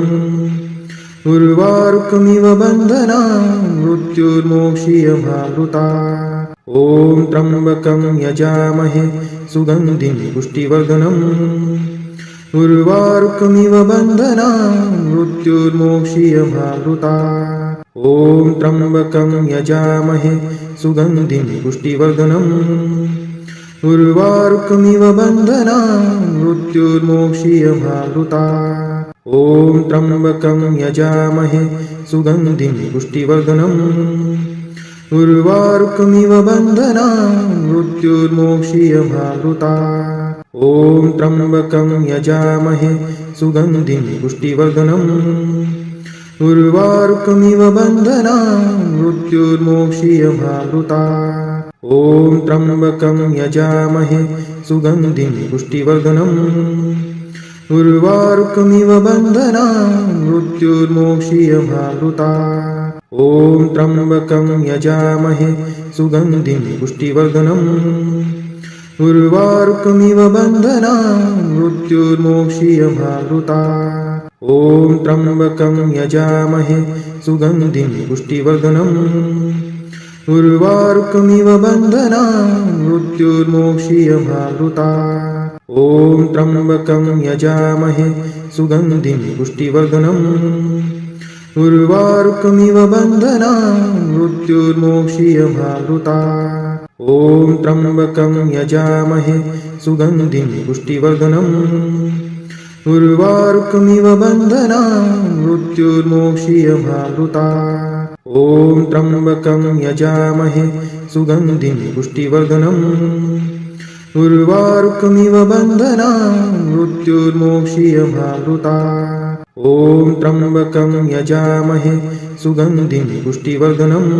उर्वारुकमिव बन्धनान् मृत्युर्मोक्षीयमामृतात्। ॐ त्र्यम्बकं यजामहे सुगन्धिं पुष्टिवर्धनम्। उर्वारुकमिव बन्धनान् मृत्युर्मोक्षीयमामृतात्। ॐ त्र्यम्बकं यजामहे सुगन्धिं पुष्टिवर्धनम्। उर्वारुकमिव बन्धनान् मृत्युर्मोक्षीयमामृतात्। ॐ त्र्यम्बकं यजामहे सुगन्धिं पुष्टिवर्धनम्। उर्वारुकमिव बन्धनान् मृत्युर्मोक्षीयमामृतात्। ॐ त्र्यम्बकं यजामहे सुगन्धिं पुष्टिवर्धनम्। उर्वारुकमिव बन्धनान् मृत्युर्मोक्षीयमामृतात्। ॐ त्र्यम्बकं यजामहे सुगन्धिं पुष्टिवर्धनम्। उर्वारुकमिव बन्धनान् मृत्युर्मोक्षीयमामृतात्। ॐ त्र्यम्बकं यजामहे सुगन्धिं पुष्टिवर्धनम्। उर्वारुकमिव बन्धनान् मृत्युर्मोक्षीयमामृतात्। ॐ त्र्यम्बकं यजामहे सुगन्धिं पुष्टिवर्धनम्। उर्वारुकमिव बन्धनान् मृत्युर्मोक्षीयमामृतात्। ॐ त्र्यम्बकं यजामहे सुगन्धिं पुष्टिवर्धनम्। उर्वारुकमिव बन्धनान् मृत्युर्मोक्षीयमामृतात्। ॐ त्र्यम्बकं यजामहे सुगन्धिं पुष्टिवर्धनम्। उर्वारुकमिव बन्धनान् मृत्युर्मोक्षीयमामृतात्। ॐ त्र्यम्बकं यजामहे सुगन्धिं पुष्टिवर्धनम्। उर्वारुकमिव बन्धनान् मृत्युर्मोक्षीयमामृतात्। ॐ त्र्यम्बकं यजामहे सुगन्धिं पुष्टिवर्धनम्।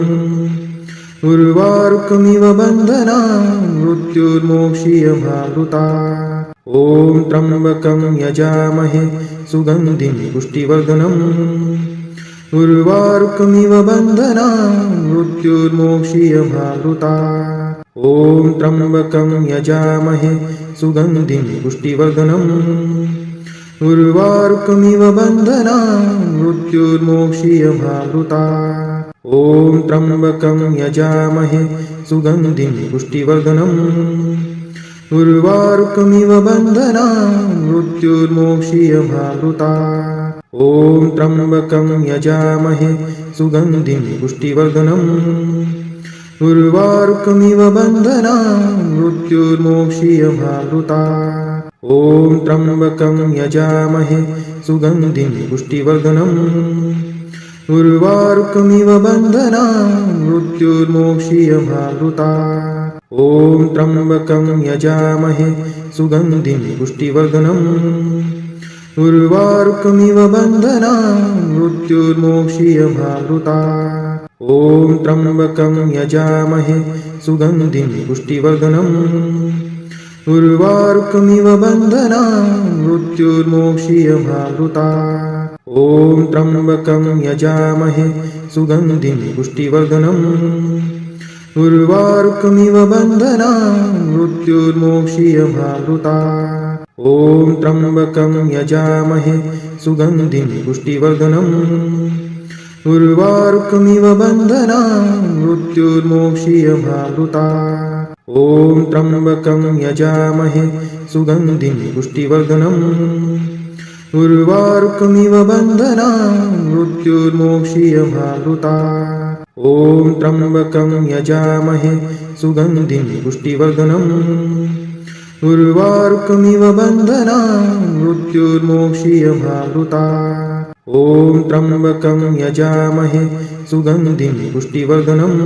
उर्वारुकमिव बन्धनान् मृत्युर्मोक्षीयमामृतात्। ॐ त्र्यम्बकं यजामहे सुगन्धिं पुष्टिवर्धनम्। उर्वारुकमिव बन्धनान् मृत्युर्मोक्षीयमामृतात्। ॐ त्र्यम्बकं यजामहे सुगन्धिं पुष्टिवर्धनम्। उर्वारुकमिव बन्धनान् मृत्युर्मोक्षीयमामृतात्। ॐ त्र्यम्बकं यजामहे सुगन्धिं पुष्टिवर्धनम्। उर्वारुकमिव बन्धनान् मृत्युर्मोक्षीयमामृतात्। ॐ त्र्यम्बकं यजामहे सुगन्धिं पुष्टिवर्धनम्। उर्वारुकमिव बन्धनान् मृत्युर्मोक्षीयमामृतात्। ॐ त्र्यम्बकं यजामहे सुगन्धिं पुष्टिवर्धनम्। उर्वारुकमिव बन्धनान् मृत्युर्मोक्षीयमामृता। ॐ त्र्यम्बकं यजामहे सुगन्धिं पुष्टिवर्धनम् उर्वारुकमिव बन्धनान् मृत्युर्मोक्षीयमामृता। ॐ त्र्यम्बकं यजामहे सुगन्धिं पुष्टिवर्धनम् उर्वारुकमिव बन्धनान् मृत्युर्मोक्षीयमामृता। ॐ त्र्यम्बकं यजामहे सुगन्धिं पुष्टिवर्धनम् उर्वारुकमिव बन्धनान् मृत्युर्मोक्षीयमामृता। ॐ त्र्यम्बकं यजामहे सुगन्धिं पुष्टिवर्धनम् उर्वारुकमिव बन्धनान् मृत्युर्मोक्षीयमामृता। ॐ त्र्यम्बकं यजामहे सुगन्धिं पुष्टिवर्धनम् उर्वारुकमिव बन्धनान् मृत्युर्मोक्षीयमामृता। ॐ त्र्यम्बकं यजामहे सुगन्धिं पुष्टिवर्धनम् उर्वारुकमिव बन्धनान् मृत्युर्मोक्षीयमामृता। ॐ त्र्यम्बकं यजामहे सुगन्धिं पुष्टिवर्धनम्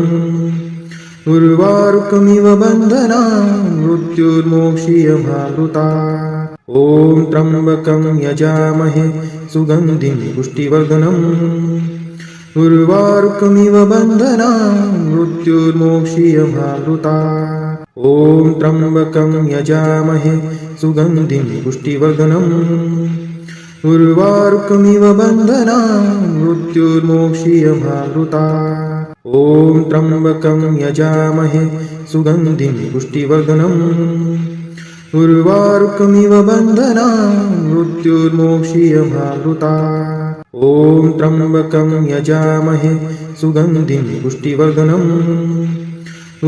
उर्वारुकमिव बन्धनान् मृत्युर्मोक्षीयमामृता। ॐ त्र्यम्बकं यजामहे सुगन्धिं पुष्टिवर्धनम् उर्वारुकमिव बन्धनान् मृत्युर्मोक्षीयमामृता। ॐ त्र्यम्बकं यजामहे सुगन्धिं पुष्टिवर्धनम् उर्वारुकमिव बन्धनान् मृत्युर्मोक्षीयमामृता। ॐ त्र्यम्बकं यजामहे सुगन्धिं पुष्टिवर्धनम् उर्वारुकमिव बन्धनान् मृत्युर्मोक्षीयमामृता। ॐ त्र्यम्बकं यजामहे सुगन्धिं पुष्टिवर्धनम्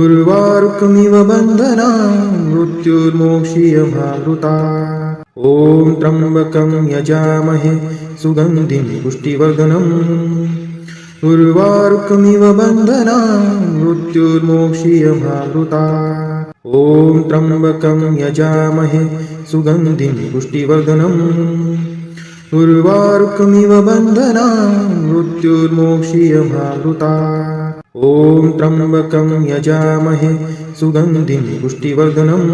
उर्वारुकमिव बन्धनान् मृत्युर्मोक्षीयमामृता। ॐ त्र्यम्बकं यजामहे सुगन्धिं पुष्टिवर्धनम् उर्वारुकमिव बन्धनान् मृत्युर्मोक्षीयमामृता। ॐ त्र्यम्बकं यजामहे सुगन्धिं पुष्टिवर्धनम् उर्वारुकमिव बन्धनान् मृत्युर्मोक्षीयमामृता। ॐ त्र्यम्बकं यजामहे सुगन्धिं पुष्टिवर्धनम्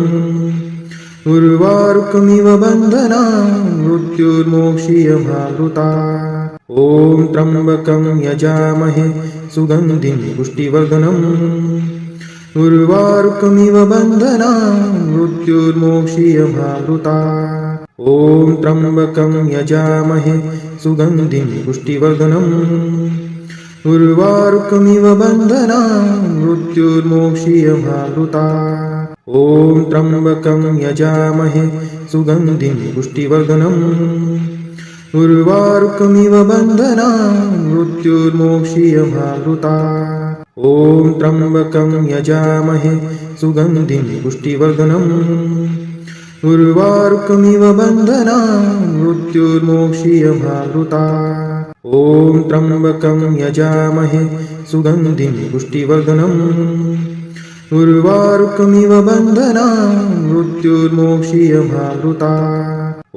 उर्वारुकमिव बन्धनान् मृत्युर्मोक्षीयमामृता। ॐ त्र्यम्बकं यजामहे सुगन्धिं पुष्टिवर्धनम् उर्वारुकमिव बन्धनान् मृत्युर्मोक्षीयमामृता। ॐ त्र्यम्बकं यजामहे सुगन्धिं पुष्टिवर्धनम् उर्वारुकमिव बन्धनान् मृत्युर्मोक्षीयमामृता। ॐ त्र्यम्बकं यजामहे सुगन्धिं पुष्टिवर्धनम् उर्वारुकमिव बन्धनान् मृत्युर्मोक्षीयमामृता। ॐ त्र्यम्बकं यजामहे सुगन्धिं पुष्टिवर्धनम् उर्वारुकमिव बन्धनान् मृत्युर्मोक्षीयमामृता। ॐ त्र्यम्बकं यजामहे सुगन्धिं पुष्टिवर्धनम् उर्वारुकमिव बन्धनान् मृत्युर्मोक्षीयमामृता। ॐ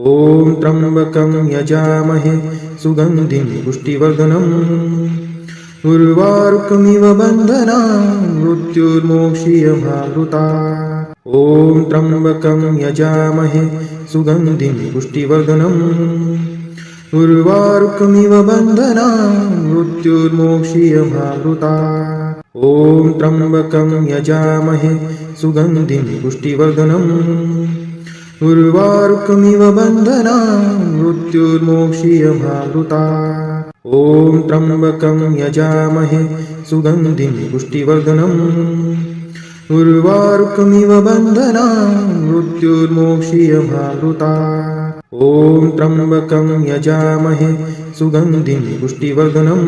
त्र्यम्बकं यजामहे सुगन्धिं पुष्टिवर्धनम् उर्वारुकमिव बन्धनान् मृत्युर्मोक्षीयमामृता। ॐ त्र्यम्बकं यजामहे सुगन्धिं पुष्टिवर्धनम् उर्वारुकमिव बन्धनान् मृत्युर्मोक्षीयमामृता। ॐ त्र्यम्बकं यजामहे सुगन्धिं पुष्टिवर्धनम् उर्वारुकमिव बन्धनान् मृत्युर्मोक्षीयमामृता। ॐ त्र्यम्बकं यजामहे सुगन्धिं पुष्टिवर्धनम् उर्वारुकमिव बन्धनान् मृत्युर्मोक्षीयमामृता। ॐ त्र्यम्बकं यजामहे सुगन्धिं पुष्टिवर्धनम्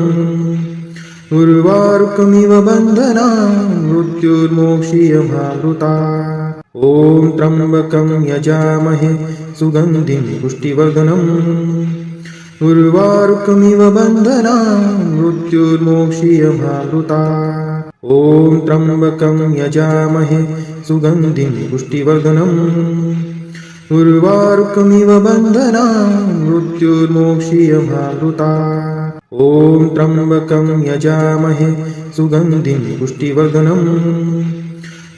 उर्वारुकमिव बन्धनान् मृत्युर्मोक्षीयमामृता। ॐ त्र्यम्बकं यजामहे सुगन्धिं पुष्टिवर्धनम् उर्वारुकमिव बन्धनान् मृत्युर्मोक्षीयमामृता। ॐ त्र्यम्बकं यजामहे सुगन्धिं पुष्टिवर्धनम् उर्वारुकमिव बन्धनान् मृत्युर्मोक्षीयमामृता। ॐ त्र्यम्बकं यजामहे सुगन्धिं पुष्टिवर्धनम्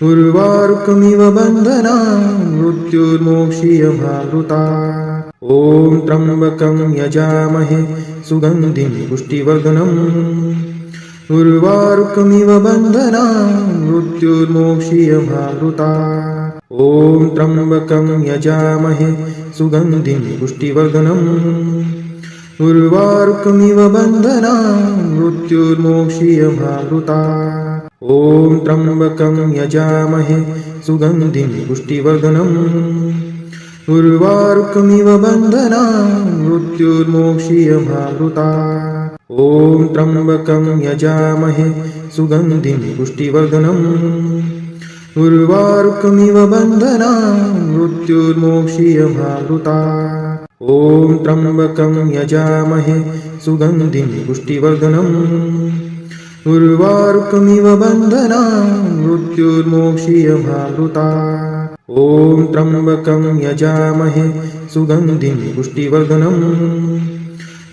उर्वारुकमिव बन्धनान् मृत्युर्मोक्षीयमावृतात् ॐ त्र्यम्बकं यजामहे सुगन्धिं पुष्टिवर्धनम् उर्वारुकमिव बन्धनान् मृत्युर्मोक्षीयमावृतात् ॐ त्र्यम्बकं यजामहे सुगन्धिं पुष्टिवर्धनम् उर्वारुकमिव बन्धनान् मृत्युर्मोक्षीयमावृतात् ॐ त्र्यम्बकं यजामहे सुगन्धिं पुष्टिवर्धनम् उर्वारुकमिव बन्धनान् मृत्युर्मोक्षीयमावृतात् ॐ त्र्यम्बकं यजामहे सुगन्धिं पुष्टिवर्धनम् उर्वारुकमिव बन्धनान् मृत्युर्मोक्षीयमावृतात् ॐ त्र्यम्बकं यजामहे सुगन्धिं पुष्टिवर्धनम् उर्वारुकमिव बन्धनान् मृत्युर्मोक्षीयमावृतात् ॐ त्र्यम्बकं यजामहे सुगन्धिं पुष्टिवर्धनम्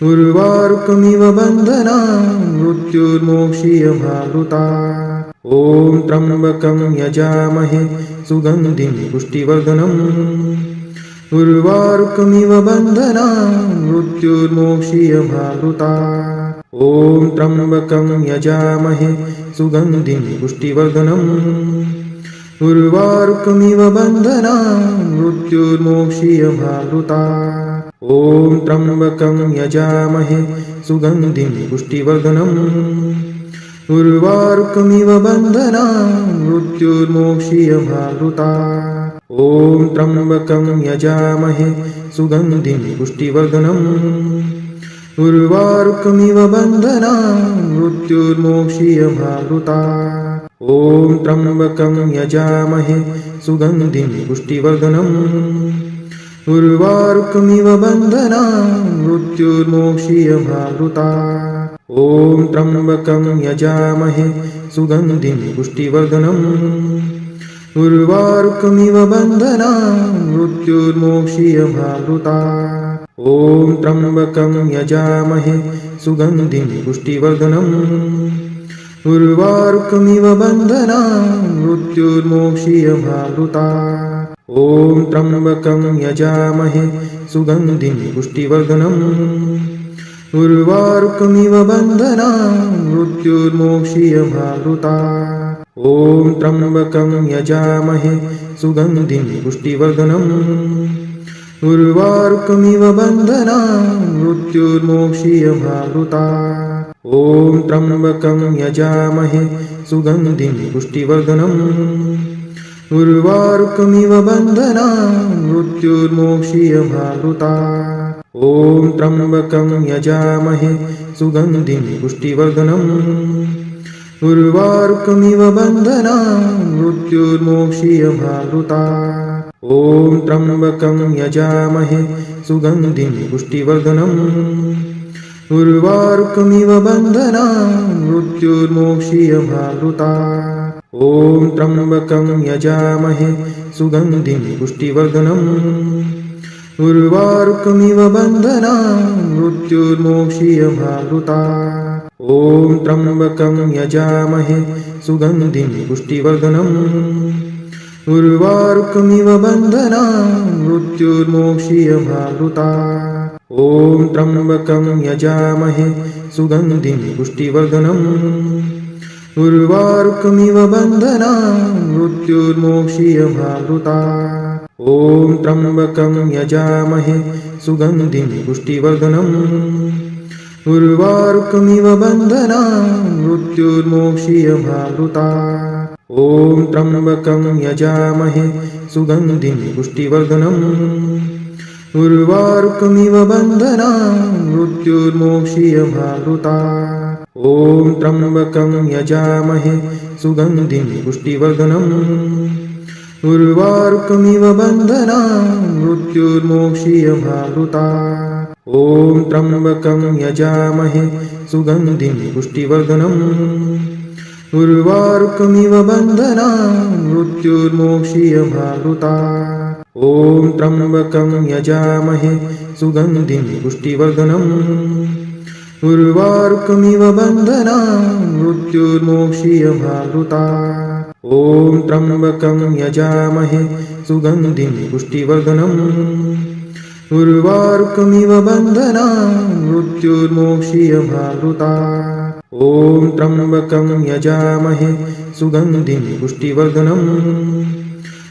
उर्वारुकमिव बन्धनान् मृत्युर्मोक्षीयमावृतात् ॐ त्र्यम्बकं यजामहे सुगन्धिं पुष्टिवर्धनम् उर्वारुकमिव बन्धनान् मृत्युर्मोक्षीयमावृतात् ॐ त्र्यम्बकं यजामहे सुगन्धिं पुष्टिवर्धनम् उर्वारुकमिव बन्धनान् मृत्युर्मोक्षीयमावृतात् ॐ त्र्यम्बकं यजामहे सुगन्धिं पुष्टिवर्धनम् उर्वारुकमिव बन्धनान् मृत्युर्मोक्षीयमावृतात् ॐ त्र्यम्बकं यजामहे सुगन्धिं पुष्टिवर्धनम् उर्वारुकमिव बन्धनान् मृत्युर्मोक्षीयमावृतात् ॐ त्र्यम्बकं यजामहे सुगन्धिं पुष्टिवर्धनम् उर्वारुकमिव बन्धनान् मृत्युर्मोक्षीयमावृतात् ॐ त्र्यम्बकं यजामहे सुगन्धिं पुष्टिवर्धनम् उर्वारुकमिव बन्धनान् मृत्युर्मोक्षीयमावृतात् ॐ त्र्यम्बकं यजामहे सुगन्धिं पुष्टिवर्धनम् उर्वारुकमिव बन्धनान् मृत्युर्मोक्षीयमावृतात् ॐ त्र्यम्बकं यजामहे सुगन्धिं पुष्टिवर्धनम् उर्वारुकमिव बन्धनान् मृत्युर्मोक्षीयमावृतात् ॐ त्र्यम्बकं यजामहे सुगन्धिं पुष्टिवर्धनम् उर्वारुकमिव बन्धनान् मृत्युर्मोक्षीयमावृतात् ॐ त्र्यम्बकं यजामहे सुगन्धिं पुष्टिवर्धनम् उर्वारुकमिव बन्धनान् मृत्युर्मोक्षीयमावृतात् ॐ त्र्यम्बकं यजामहे सुगन्धिं पुष्टिवर्धनम् उर्वारुकमिव बन्धनान् मृत्युर्मोक्षीयमावृतात् ॐ त्र्यम्बकं यजामहे सुगन्धिं पुष्टिवर्धनम् उर्वारुकमिव बन्धनान् मृत्युर्मोक्षीयमावृतात् ॐ त्र्यम्बकं यजामहे सुगन्धिं पुष्टिवर्धनम् उर्वारुकमिव बन्धनान् मृत्युर्मोक्षीयमावृतात् ॐ त्र्यम्बकं यजामहे सुगन्धिं पुष्टिवर्धनम् उर्वारुकमिव बन्धनान् मृत्युर्मोक्षीयमावृतात् ॐ त्र्यम्बकं यजामहे सुगन्धिं पुष्टिवर्धनम् उर्वारुकमिव बन्धनान् मृत्युर्मोक्षीयमावृतात् ॐ त्र्यम्बकं यजामहे सुगन्धिं पुष्टिवर्धनम् उर्वारुकमिव बन्धनान् मृत्युर्मोक्षीयमावृतात् ॐ त्र्यम्बकं यजामहे सुगन्धिं पुष्टिवर्धनम् उर्वारुकमिव बन्धनान् मृत्युर्मोक्षीयमावृतात् ॐ त्र्यम्बकं यजामहे सुगन्धिं पुष्टिवर्धनम् उर्वारुकमिव बन्धनान् मृत्युर्मोक्षीयमावृतात् ॐ त्र्यम्बकं यजामहे सुगन्धिं पुष्टिवर्धनम् उर्वारुकमिव बन्धनान् मृत्युर्मोक्षीयमावृतात् ॐ त्र्यम्बकं यजामहे सुगन्धिं पुष्टिवर्धनम् उर्वारुकमिव बन्धनान् मृत्युर्मोक्षीयमावृतात्। ॐ त्र्यम्बकं यजामहे सुगन्धिं पुष्टिवर्धनम्। उर्वारुकमिव बन्धनान् मृत्युर्मोक्षीयमावृतात्। ॐ त्र्यम्बकं यजामहे सुगन्धिं पुष्टिवर्धनम्।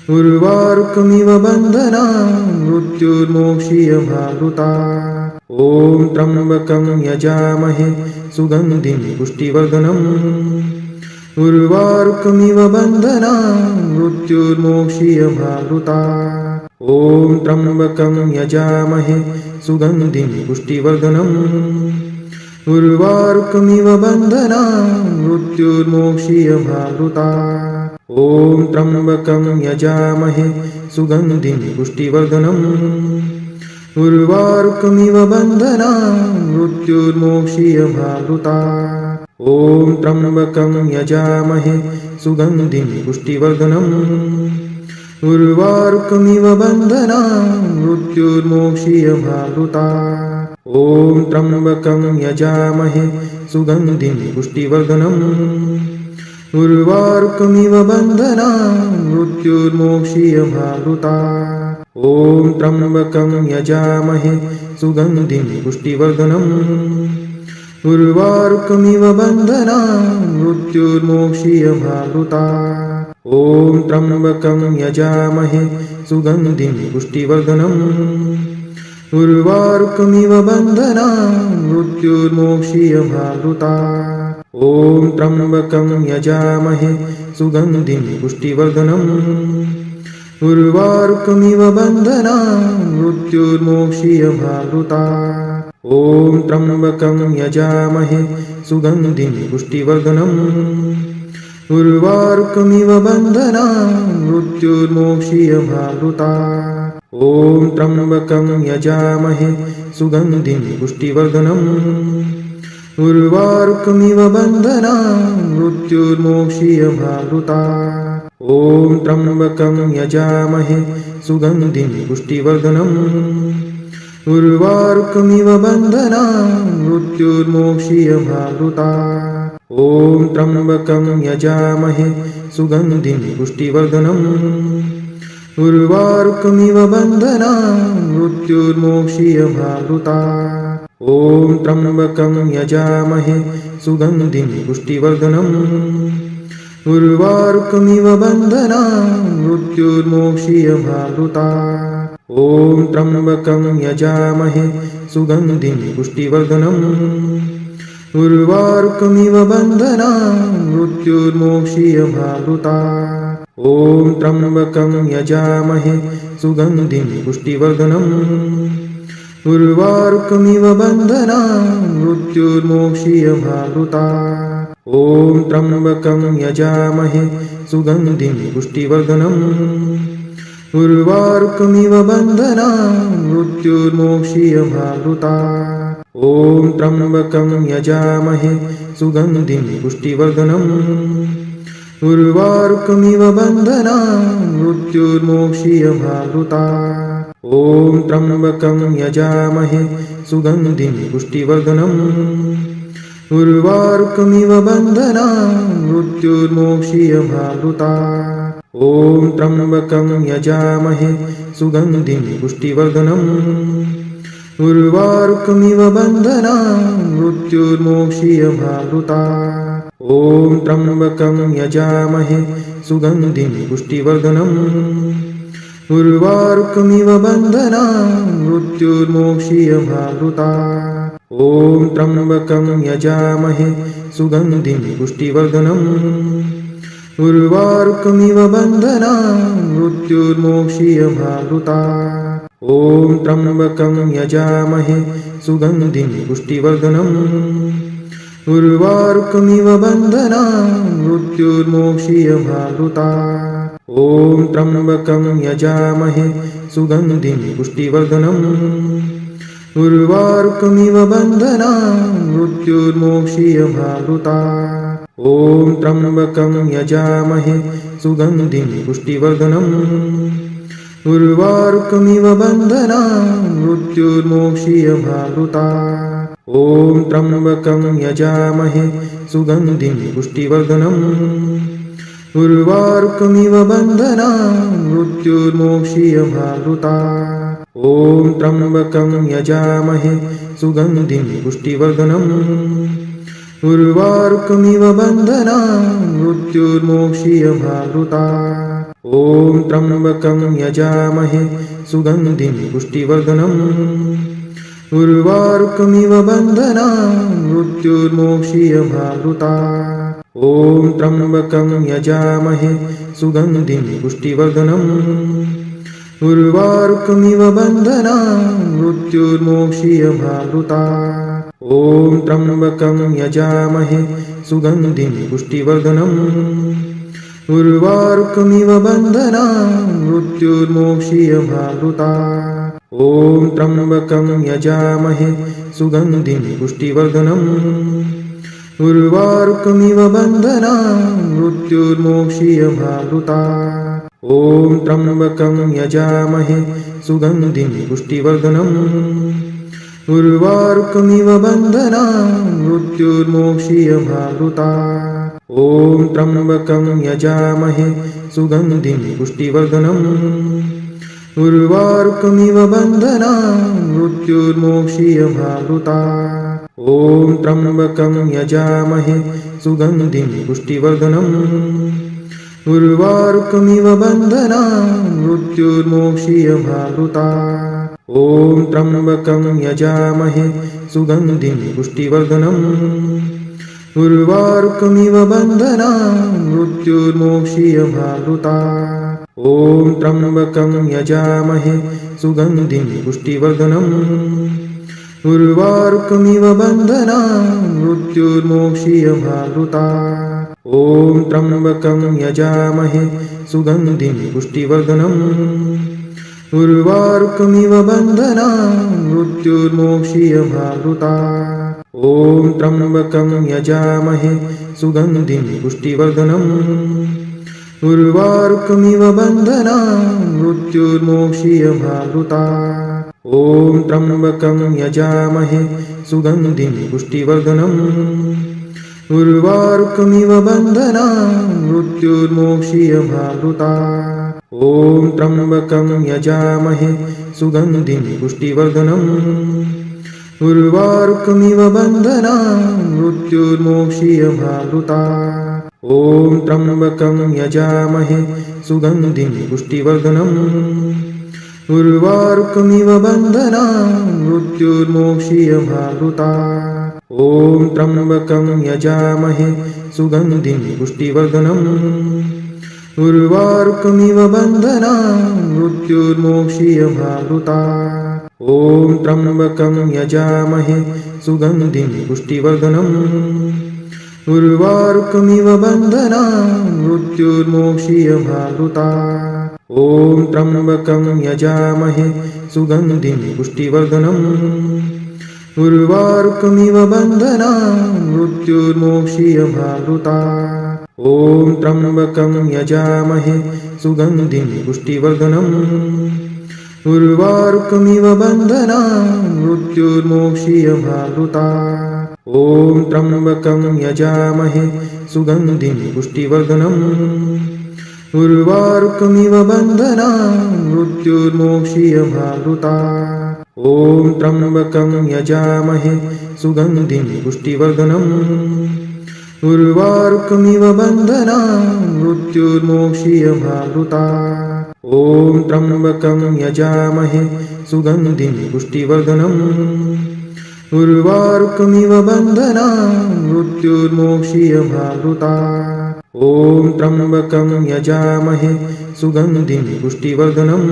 उर्वारुकमिव बन्धनान् मृत्युर्मोक्षीयमावृतात्। ॐ त्र्यम्बकं यजामहे सुगन्धिं पुष्टिवर्धनम्। उर्वारुकमिव बन्धनान् मृत्युर्मोक्षीयमावृतात्। ॐ त्र्यम्बकं यजामहे सुगन्धिं पुष्टिवर्धनम्। उर्वारुकमिव बन्धनान् मृत्युर्मोक्षीयमावृतात्। ॐ त्र्यम्बकं यजामहे सुगन्धिं पुष्टिवर्धनम्। उर्वारुकमिव बन्धनान् मृत्युर्मोक्षीयमावृतात्। ॐ त्र्यम्बकं यजामहे सुगन्धिं पुष्टिवर्धनम्। उर्वारुकमिव बन्धनान् मृत्युर्मोक्षीयमावृतात्। ॐ त्र्यम्बकं यजामहे सुगन्धिं पुष्टिवर्धनम्। उर्वारुकमिव बन्धनान् मृत्युर्मोक्षीयमावृतात्। ॐ त्र्यम्बकं यजामहे सुगन्धिं पुष्टिवर्धनम्। उर्वारुकमिव बन्धनान् मृत्युर्मोक्षीयमावृतात्। ॐ त्र्यम्बकं यजामहे सुगन्धिं पुष्टिवर्धनम्। उर्वारुकमिव बन्धनान् मृत्युर्मोक्षीयमावृतात्। ॐ त्र्यम्बकं यजामहे सुगन्धिं पुष्टिवर्धनम्। उर्वारुकमिव बन्धनान् मृत्युर्मोक्षीयमावृतात्। ॐ त्र्यम्बकं यजामहे सुगन्धिं पुष्टिवर्धनम्। उर्वारुकमिव बन्धनान् मृत्युर्मोक्षीयमावृतात्। ॐ त्र्यम्बकं यजामहे सुगन्धिं पुष्टिवर्धनम्। उर्वारुकमिव बन्धनान् मृत्युर्मोक्षीयमावृतात्। ॐ त्र्यम्बकं यजामहे सुगन्धिं पुष्टिवर्धनम्। उर्वारुकमिव बन्धनान् मृत्युर्मोक्षीयमावृतात्। ॐ त्र्यम्बकं यजामहे सुगन्धिं पुष्टिवर्धनम्। उर्वारुकमिव बन्धनान् मृत्युर्मोक्षीयमावृतात्। ॐ त्र्यम्बकं यजामहे सुगन्धिं पुष्टिवर्धनम्। उर्वारुकमिव बन्धनान् मृत्युर्मोक्षीयमावृतात्। ॐ त्र्यम्बकं यजामहे सुगन्धिं पुष्टिवर्धनम्। उर्वारुकमिव बन्धनान् मृत्युर्मोक्षीयमावृतात्। ॐ त्र्यम्बकं यजामहे सुगन्धिं पुष्टिवर्धनम्। उर्वारुकमिव बन्धनान् मृत्युर्मोक्षीयमावृतात्। ॐ त्र्यम्बकं यजामहे सुगन्धिं पुष्टिवर्धनम्। उर्वारुकमिव बन्धनान् मृत्युर्मोक्षीयमावृतात्। ॐ त्र्यम्बकं यजामहे सुगन्धिं पुष्टिवर्धनम्। उर्वारुकमिव बन्धनान् मृत्युर्मोक्षीयमावृतात्। ॐ त्र्यम्बकं यजामहे सुगन्धिं पुष्टिवर्धनम्। उर्वारुकमिव बन्धनान् मृत्युर्मोक्षीयमावृतात्। ॐ त्र्यम्बकं यजामहे सुगन्धिं पुष्टिवर्धनम्। उर्वारुकमिव बन्धनान् मृत्युर्मोक्षीयमावृतात्। ॐ त्र्यम्बकं यजामहे सुगन्धिं पुष्टिवर्धनम्। उर्वारुकमिव बन्धनान् मृत्युर्मोक्षीयमावृतात्। ॐ त्र्यम्बकं यजामहे सुगन्धिं पुष्टिवर्धनम्। उर्वारुकमिव बन्धनान् मृत्युर्मोक्षीयमावृतात्। ॐ त्र्यम्बकं यजामहे सुगन्धिं पुष्टिवर्धनम्। उर्वारुकमिव बन्धनान् मृत्युर्मोक्षीयमावृतात्। ॐ त्र्यम्बकं यजामहे सुगन्धिं पुष्टिवर्धनम्। उर्वारुकमिव बन्धनान् मृत्युर्मोक्षीयमावृतात्। ॐ त्र्यम्बकं यजामहे सुगन्धिं पुष्टिवर्धनम्। उर्वारुकमिव बन्धनान् मृत्युर्मोक्षीयमावृतात्। ॐ त्र्यम्बकं यजामहे सुगन्धिं पुष्टिवर्धनम् उर्वारुकमिव बन्धनान् मृत्युर्मोक्षीयमामृतात् ॐ त्र्यम्बकं यजामहे सुगन्धिं पुष्टिवर्धनम् उर्वारुकमिव बन्धनान् मृत्युर्मोक्षीयमामृतात् ॐ त्र्यम्बकं यजामहे सुगन्धिं पुष्टिवर्धनम् उर्वारुकमिव बन्धनान् मृत्युर्मोक्षीयमामृतात् ॐ त्र्यम्बकं यजामहे सुगन्धिं पुष्टिवर्धनम् उर्वारुकमिव बन्धनान् मृत्युर्मोक्षीयमामृतात् ॐ त्र्यम्बकं यजामहे सुगन्धिं पुष्टिवर्धनम् उर्वारुकमिव बन्धनान् मृत्युर्मोक्षीयमामृतात् ॐ त्र्यम्बकं यजामहे सुगन्धिं पुष्टिवर्धनम् उर्वारुकमिव बन्धनान् मृत्युर्मोक्षीयमामृतात् ॐ त्र्यम्बकं यजामहे सुगन्धिं पुष्टिवर्धनम् उर्वारुकमिव बन्धनान् मृत्युर्मोक्षीयमामृतात् ॐ त्र्यम्बकं यजामहे सुगन्धिं पुष्टिवर्धनम् उर्वारुकमिव बन्धनान् मृत्युर्मोक्षीयमामृतात् ॐ त्र्यम्बकं यजामहे सुगन्धिं पुष्टिवर्धनम् उर्वारुकमिव बन्धनान् मृत्युर्मोक्षीयमामृतात् ॐ त्र्यम्बकं यजामहे सुगन्धिं पुष्टिवर्धनम् उर्वारुकमिव बन्धनान् मृत्युर्मोक्षीयमामृतात् ॐ त्र्यम्बकं यजामहे सुगन्धिं पुष्टिवर्धनम् उर्वारुकमिव बन्धनान् मृत्युर्मोक्षीयमामृतात् ॐ त्र्यम्बकं यजामहे सुगन्धिं पुष्टिवर्धनम् उर्वारुकमिव बन्धनान् मृत्युर्मोक्षीयमामृतात् ॐ त्र्यम्बकं यजामहे सुगन्धिं पुष्टिवर्धनम् उर्वारुकमिव बन्धनान् मृत्युर्मोक्षीयमामृतात् ॐ त्र्यम्बकं यजामहे सुगन्धिं पुष्टिवर्धनम् उर्वारुकमिव बन्धनान् मृत्युर्मोक्षीयमामृतात् ॐ त्र्यम्बकं यजामहे सुगन्धिं पुष्टिवर्धनम् उर्वारुकमिव बन्धनान् मृत्युर्मोक्षीयमामृतात् ॐ त्र्यम्बकं यजामहे सुगन्धिं पुष्टिवर्धनम् उर्वारुकमिव बन्धनान् मृत्युर्मोक्षीयमामृतात् ॐ त्र्यम्बकं यजामहे सुगन्धिं पुष्टिवर्धनम् उर्वारुकमिव बन्धनान् मृत्युर्मोक्षीयमामृतात् ॐ त्र्यम्बकं यजामहे सुगन्धिं पुष्टिवर्धनम् उर्वारुकमिव बन्धनान् मृत्युर्मोक्षीयमामृतात् ॐ त्र्यम्बकं यजामहे सुगन्धिं पुष्टिवर्धनम् उर्वारुकमिव बन्धनान् मृत्युर्मोक्षीयमामृतात् ॐ त्र्यम्बकं यजामहे सुगन्धिं पुष्टिवर्धनम् उर्वारुकमिव बन्धनान् मृत्युर्मोक्षीयमामृतात् ॐ त्र्यम्बकं यजामहे सुगन्धिं पुष्टिवर्धनम् उर्वारुकमिव बन्धनान् मृत्युर्मोक्षीयमामृतात् ॐ त्र्यम्बकं यजामहे सुगन्धिं पुष्टिवर्धनम् उर्वारुकमिव बन्धनान् मृत्युर्मोक्षीयमामृतात् ॐ त्र्यम्बकं यजामहे सुगन्धिं पुष्टिवर्धनम् उर्वारुकमिव बन्धनान् मृत्युर्मोक्षीयमामृतात् ॐ त्र्यम्बकं यजामहे सुगन्धिं पुष्टिवर्धनम्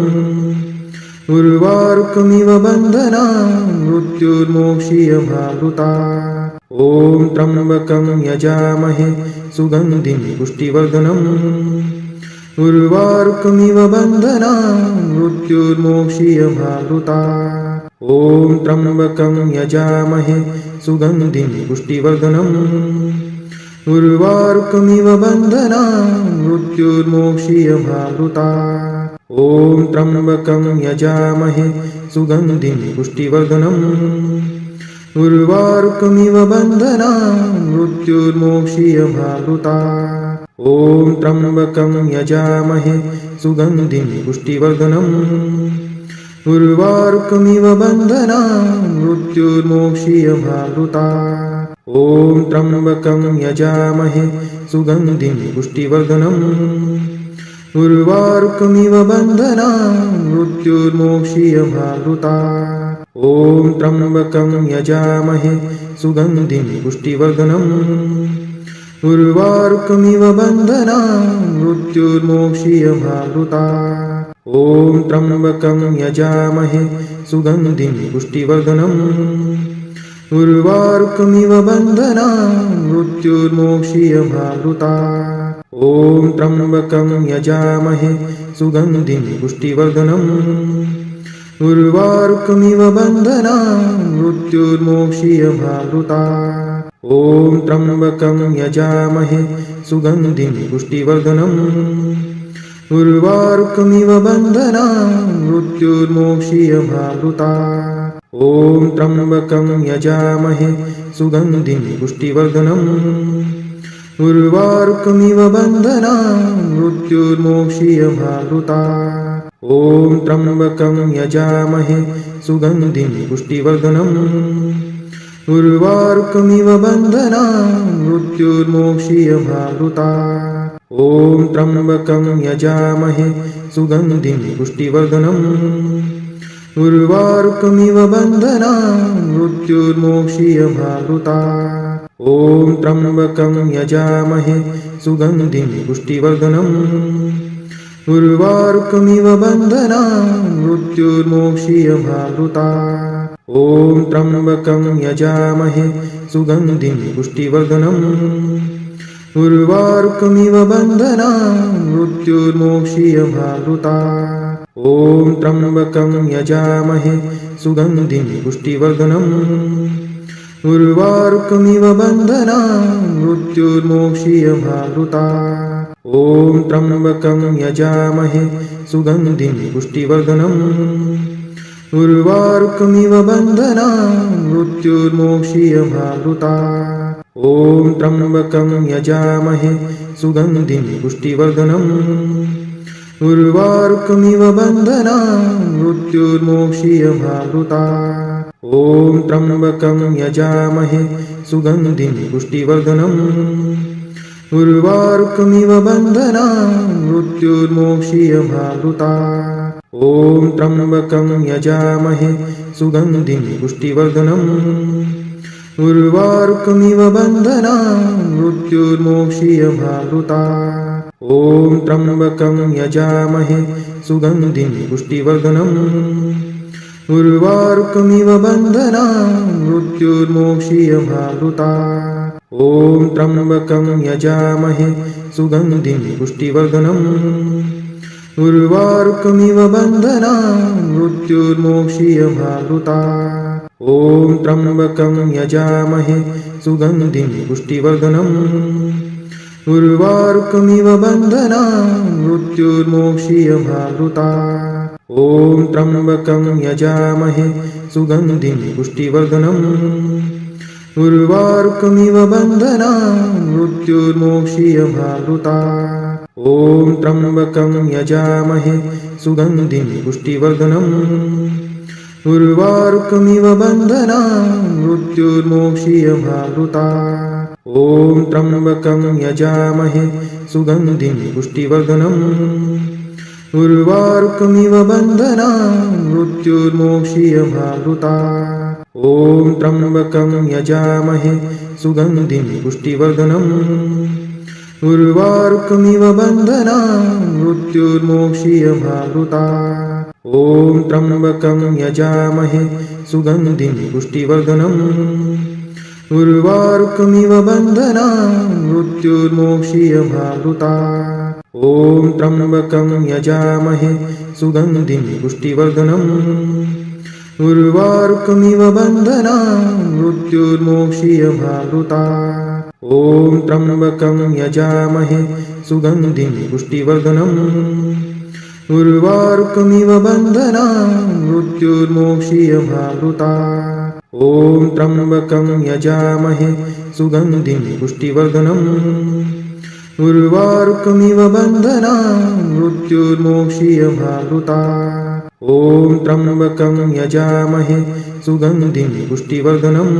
उर्वारुकमिव बन्धनान् मृत्युर्मोक्षीयमामृतात् ॐ त्र्यम्बकं यजामहे सुगन्धिं पुष्टिवर्धनम् उर्वारुकमिव बन्धनान् मृत्युर्मोक्षीयमामृतात् ॐ त्र्यम्बकं यजामहे सुगन्धिं पुष्टिवर्धनम् उर्वारुकमिव बन्धनान् मृत्युर्मोक्षीयमामृतात् ॐ त्र्यम्बकं यजामहे सुगन्धिं पुष्टिवर्धनम् उर्वारुकमिव बन्धनान् मृत्युर्मोक्षीयमावृता। ॐ त्र्यम्बकं यजामहे सुगन्धिं पुष्टिवर्धनम्। उर्वारुकमिव बन्धनान् मृत्युर्मोक्षीयमावृता। ॐ त्र्यम्बकं यजामहे सुगन्धिं पुष्टिवर्धनम्। उर्वारुकमिव बन्धनान् मृत्युर्मोक्षीयमावृता। ॐ त्र्यम्बकं यजामहे सुगन्धिं पुष्टिवर्धनम्। उर्वारुकमिव बन्धनान् मृत्युर्मोक्षीयमावृता। ॐ त्र्यम्बकं यजामहे सुगन्धिं पुष्टिवर्धनम्। उर्वारुकमिव बन्धनान् मृत्युर्मोक्षीयमावृता। ॐ त्र्यम्बकं यजामहे सुगन्धिं पुष्टिवर्धनम्। उर्वारुकमिव बन्धनान् मृत्युर्मोक्षीयमावृता। ॐ त्र्यम्बकं यजामहे सुगन्धिं पुष्टिवर्धनम्। उर्वारुकमिव बन्धनान् मृत्युर्मोक्षीयमावृता। ॐ त्र्यम्बकं यजामहे सुगन्धिं पुष्टिवर्धनम्। उर्वारुकमिव बन्धनान् मृत्युर्मोक्षीयमावृता। ॐ त्र्यम्बकं यजामहे सुगन्धिं पुष्टिवर्धनम्। उर्वारुकमिव बन्धनान् मृत्युर्मोक्षीयमावृता। ॐ त्र्यम्बकं यजामहे सुगन्धिं पुष्टिवर्धनम्। उर्वारुकमिव बन्धनान् मृत्युर्मोक्षीयमावृता। ॐ त्र्यम्बकं यजामहे सुगन्धिं पुष्टिवर्धनम्। उर्वारुकमिव बन्धनान् मृत्युर्मोक्षीयमावृता। ॐ त्र्यम्बकं यजामहे सुगन्धिं पुष्टिवर्धनम्। उर्वारुकमिव बन्धनान् मृत्युर्मोक्षीयमावृता। ॐ त्र्यम्बकं यजामहे सुगन्धिं पुष्टिवर्धनम्। उर्वारुकमिव बन्धनान् मृत्युर्मोक्षीयमावृता। ॐ त्र्यम्बकं यजामहे सुगन्धिं पुष्टिवर्धनम्। उर्वारुकमिव बन्धनान् मृत्युर्मोक्षीयमावृता। ॐ त्र्यम्बकं यजामहे सुगन्धिं पुष्टिवर्धनम्। उर्वारुकमिव बन्धनान् मृत्युर्मोक्षीयमावृता। ॐ त्र्यम्बकं यजामहे सुगन्धिं पुष्टिवर्धनम्। उर्वारुकमिव बन्धनान् मृत्युर्मोक्षीयमावृता। ॐ त्र्यम्बकं यजामहे सुगन्धिं पुष्टिवर्धनम्। उर्वारुकमिव बन्धनान् मृत्युर्मोक्षीयमावृता। ॐ त्र्यम्बकं यजामहे सुगन्धिं पुष्टिवर्धनम्। उर्वारुकमिव बन्धनान् मृत्युर्मोक्षीयमावृता। ॐ त्र्यम्बकं यजामहे सुगन्धिं पुष्टिवर्धनम्। उर्वारुकमिव बन्धनान् मृत्युर्मोक्षीयमावृता। ॐ त्र्यम्बकं यजामहे सुगन्धिं पुष्टिवर्धनम्। उर्वारुकमिव बन्धनान् मृत्युर्मोक्षीयमावृता। ॐ त्र्यम्बकं यजामहे सुगन्धिं पुष्टिवर्धनम्। उर्वारुकमिव बन्धनान् मृत्युर्मोक्षीयमावृता। ॐ त्र्यम्बकं यजामहे सुगन्धिं पुष्टिवर्धनम्। उर्वारुकमिव बन्धनान् मृत्युर्मोक्षीयमावृता। ॐ त्र्यम्बकं यजामहे सुगन्धिं पुष्टिवर्धनम्। उर्वारुकमिव बन्धनान् मृत्युर्मोक्षीयमावृता। ॐ त्र्यम्बकं यजामहे सुगन्धिं पुष्टिवर्धनम्। उर्वारुकमिव बन्धनान् मृत्युर्मोक्षीयमावृता। ॐ त्र्यम्बकं यजामहे सुगन्धिं पुष्टिवर्धनम्। उर्वारुकमिव बन्धनान् मृत्युर्मोक्षीयमावृता। ॐ त्र्यम्बकं यजामहे सुगन्धिं पुष्टिवर्धनम्। उर्वारुकमिव बन्धनान् मृत्युर्मोक्षीयमावृता। ॐ त्र्यम्बकं यजामहे सुगन्धिं पुष्टिवर्धनम्। उर्वारुकमिव बन्धनान् मृत्युर्मोक्षीयमावृता। ॐ त्र्यम्बकं यजामहे सुगन्धिं पुष्टिवर्धनम् उर्वारुकमिव बन्धनान् मृत्युर्मोक्षीयमावृतात् ॐ त्र्यम्बकं यजामहे सुगन्धिं पुष्टिवर्धनम्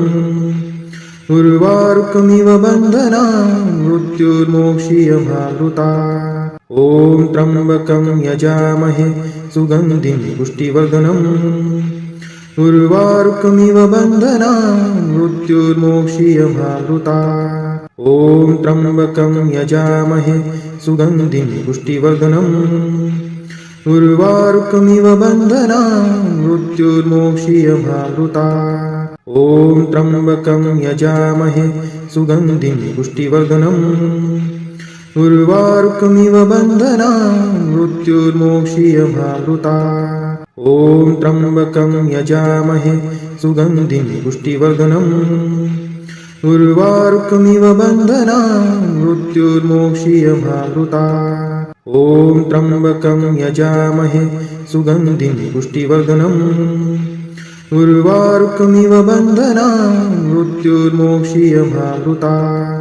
उर्वारुकमिव बन्धनान् मृत्युर्मोक्षीयमावृतात् ॐ त्र्यम्बकं यजामहे सुगन्धिं पुष्टिवर्धनम् उर्वारुकमिव बन्धनान् मृत्युर्मोक्षीयमावृतात् ॐ त्र्यम्बकं यजामहे सुगन्धिं पुष्टिवर्धनम् उर्वारुकमिव बन्धनान् मृत्युर्मोक्षीयमावृतात् ॐ त्र्यम्बकं यजामहे सुगन्धिं पुष्टिवर्धनम् उर्वारुकमिव बन्धनान् मृत्युर्मोक्षीयमावृतात् ॐ त्र्यम्बकं यजामहे सुगन्धिं पुष्टिवर्धनम् उर्वारुकमिव बन्धनान् मृत्युर्मोक्षीयमावृतात् ॐ त्र्यम्बकं यजामहे सुगन्धिं पुष्टिवर्धनम् उर्वारुकमिव बन्धनान् मृत्युर्मोक्षीयमावृतात्